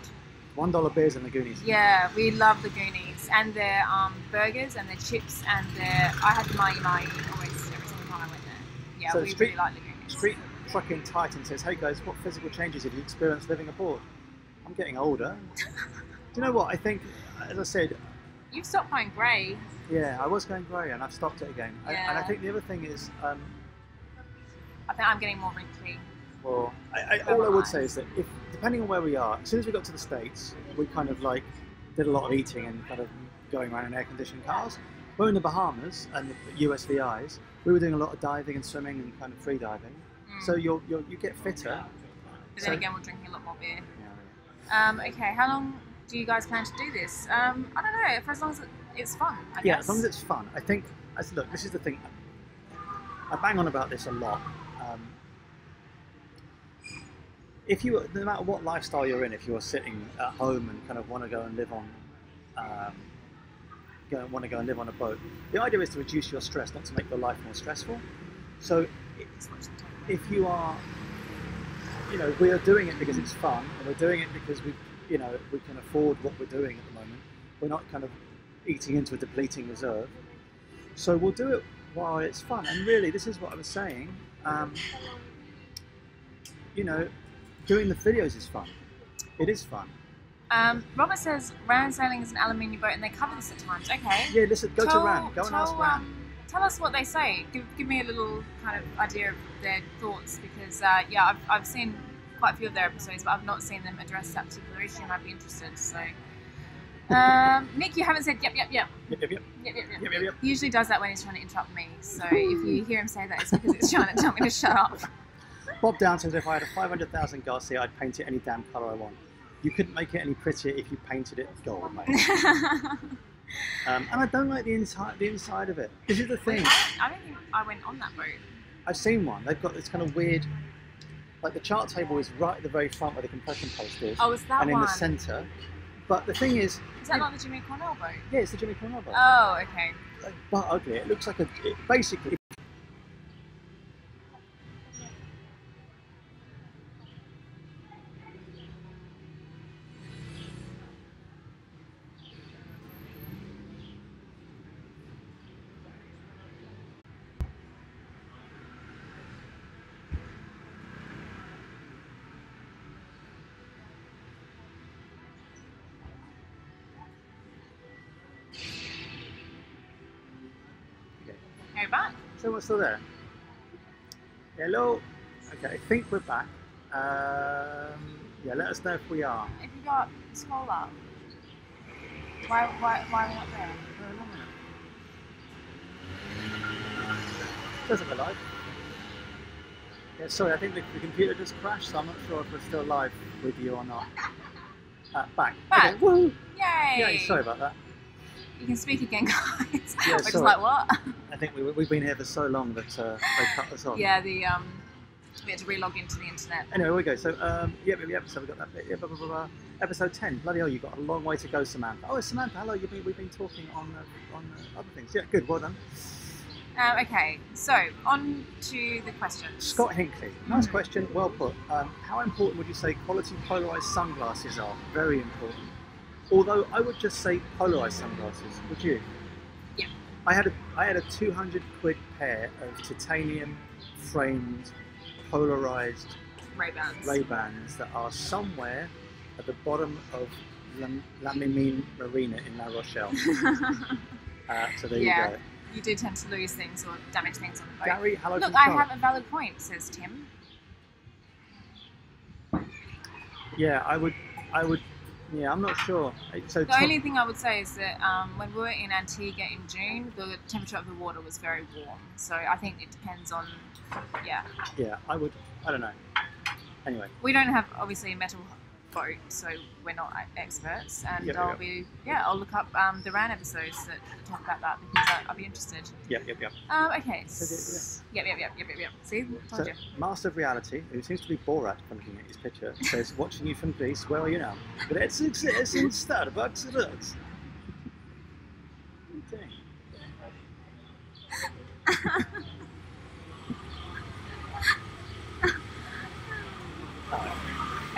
$1 beers and the Goonies. Yeah, we love the Goonies and their burgers and their chips and their. I had the Mai always every single time I went there. Yeah, So we street- really like the Goonies. Street Trucking Titan says, hey guys, what physical changes have you experienced living aboard? I'm getting older. Do you know what? I think, as I said, You've stopped going grey. yeah, I was going grey and I've stopped it again. And I Yeah. think the other thing is, I think I'm getting more wrinkly. well, all I would say is that if, depending on where we are, as soon as we got to the States, we kind of like did a lot of eating and kind of going around in air-conditioned cars. We're in the Bahamas and the USVIs. We were doing a lot of diving and swimming and kind of free diving. So you get fitter. But then again, we're drinking a lot more beer. Yeah. Okay, how long do you guys plan to do this? I don't know, for as long as it's fun, I Yeah, guess. as long as it's fun. I think, look, this is the thing. I bang on about this a lot. If you, no matter what lifestyle you're in, if you're sitting at home and kind of want to go and live on, live on a boat, the idea is to reduce your stress, not to make your life more stressful. So, if you are, we are doing it because it's fun, and we're doing it because we can afford what we're doing at the moment. We're not kind of eating into a depleting reserve. So we'll do it while it's fun. And really, this is what I was saying. Doing the videos is fun. It is fun. Robert says Ran sailing is an aluminium boat and they cover this at times. Okay. Yeah, listen, go to Ran. Go and ask Ran. Tell us what they say. Give me a little kind of idea of their thoughts because yeah, I've seen quite a few of their episodes, but I've not seen them address that particular issue, and I'd be interested. So, Nick, you haven't said yep. Yep. He usually does that when he's trying to interrupt me. So if you hear him say that, it's because it's trying to tell me to shut up. Bob Down says if I had a 500,000 Garcia, I'd paint it any damn colour I want. You couldn't make it any prettier if you painted it gold, mate. And I don't like the inside of it. This is the thing. I don't think I went on that boat. I've seen one. They've got this kind of weird, like the chart table is right at the very front where the compression post is. Oh, is that and one? in the centre. But the thing is that not the Jimmy Cornell boat? Yeah, it's the Jimmy Cornell boat. Oh, okay. But ugly. It looks like basically. Go back. Someone's still there. Hello. Okay, I think we're back. Yeah, let us know if we are. If you got scroll up, why are we not there? Doesn't look live. Yeah, sorry, I think the computer just crashed, so I'm not sure if we're still live with you or not. Back. Back. Okay. Woo! Yay! Yay! Sorry about that. You can speak again, guys. Yeah, We're just sorry. like, what? I think we've been here for so long that they cut us off. Yeah, we had to re-log into the internet. Anyway, here we go. So, yep, so we got that bit. Yeah, blah, blah, blah, blah. Episode 10. Bloody hell, you've got a long way to go, Samantha. Oh, Samantha, hello. We've been talking on other things. Yeah, good. Well done. Okay, so on to the questions. Scott Hinckley. Nice question. Well put. How important would you say quality polarized sunglasses are? Very important. Although I would just say polarized sunglasses. Would you? Yeah. I had a 200 quid pair of titanium framed polarized Ray-Bans that are somewhere at the bottom of La Mimine Marina in La Rochelle. So there you go. You do tend to lose things or damage things on the boat. Gary, hello. Look, I have a valid point, says Tim. Yeah, I would. Yeah, I'm not sure. So the only thing I would say is that when we were in Antigua in June, the temperature of the water was very warm. So I think it depends on, yeah. Yeah, I don't know. Anyway. We don't have, obviously, a metal boat, so we're not experts. And I'll look up the RAN episodes that talk about that because I'll be interested. Yep. Okay. Yep. See, told you. Master of Reality, who seems to be Borat from looking at his picture, says, watching you from Greece, where are you now? But it exists in Starbucks it is.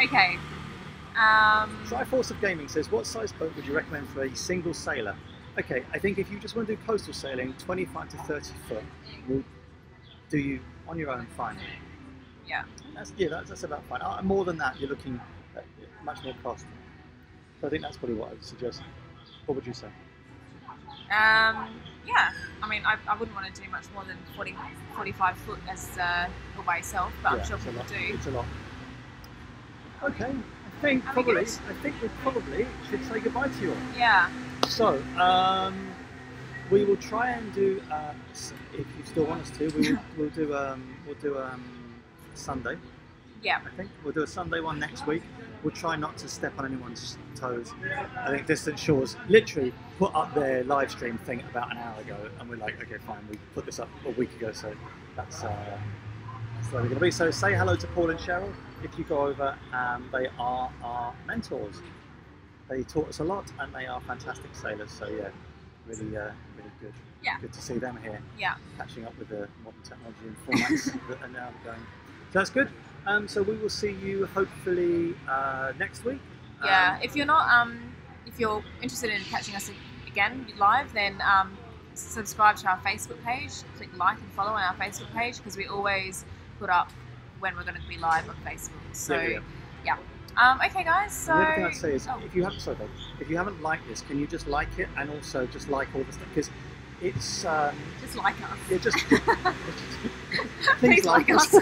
Okay. Triforce of Gaming says, what size boat would you recommend for a single sailor? Okay, I think if you just want to do coastal sailing, 25 to 30 foot will do you on your own fine. Yeah. That's about fine. More than that, you're looking at much more cost. So I think that's probably what I would suggest. What would you say? Yeah, I mean, I wouldn't want to do much more than 45 foot as all by yourself, but I'm sure people do. It's a lot. Okay, I think we probably should say goodbye to you all. Yeah. So, we will try and do, if you still want us to, we'll do Sunday. Yeah. I think we'll do a Sunday one next week. We'll try not to step on anyone's toes. I think Distant Shores literally put up their live stream thing about an hour ago, and we're like, okay, fine, we put this up a week ago, so that's where we're going to be. So say hello to Paul and Cheryl if you go over. They are our mentors. They taught us a lot, and they are fantastic sailors. So yeah, really good. Yeah. Good to see them here. Yeah. Catching up with the modern technology and formats that are now going. So that's good. So we will see you hopefully next week. Yeah. If you're not, if you're interested in catching us again live, then subscribe to our Facebook page. Click like and follow on our Facebook page because we always put up when we're going to be live on Facebook. So yeah. Okay, guys. So And the other thing I'd say is, oh, if you haven't, sorry, babe, if you haven't liked this, can you just like it and also just like all the stuff, because it's just like us. yeah, just Please like us.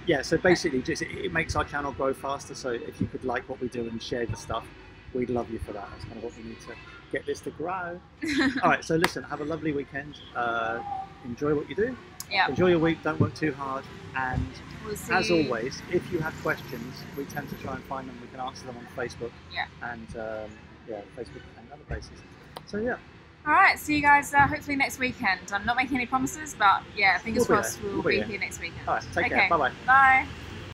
yeah. So basically, just it makes our channel grow faster. So if you could like what we do and share the stuff, we'd love you for that. That's kind of what we need to get this to grow. All right. So listen, have a lovely weekend. Enjoy what you do. Yeah. Enjoy your week. Don't work too hard. And We'll see as you. always, if you have questions, we tend to try and find them. We can answer them on Facebook. Yeah. And yeah, Facebook and other places. So yeah. All right. See you guys. Hopefully next weekend. I'm not making any promises, but yeah, fingers We'll be crossed there. we'll We'll be be there. here next weekend. All right. Take Okay. care. Bye bye. Bye.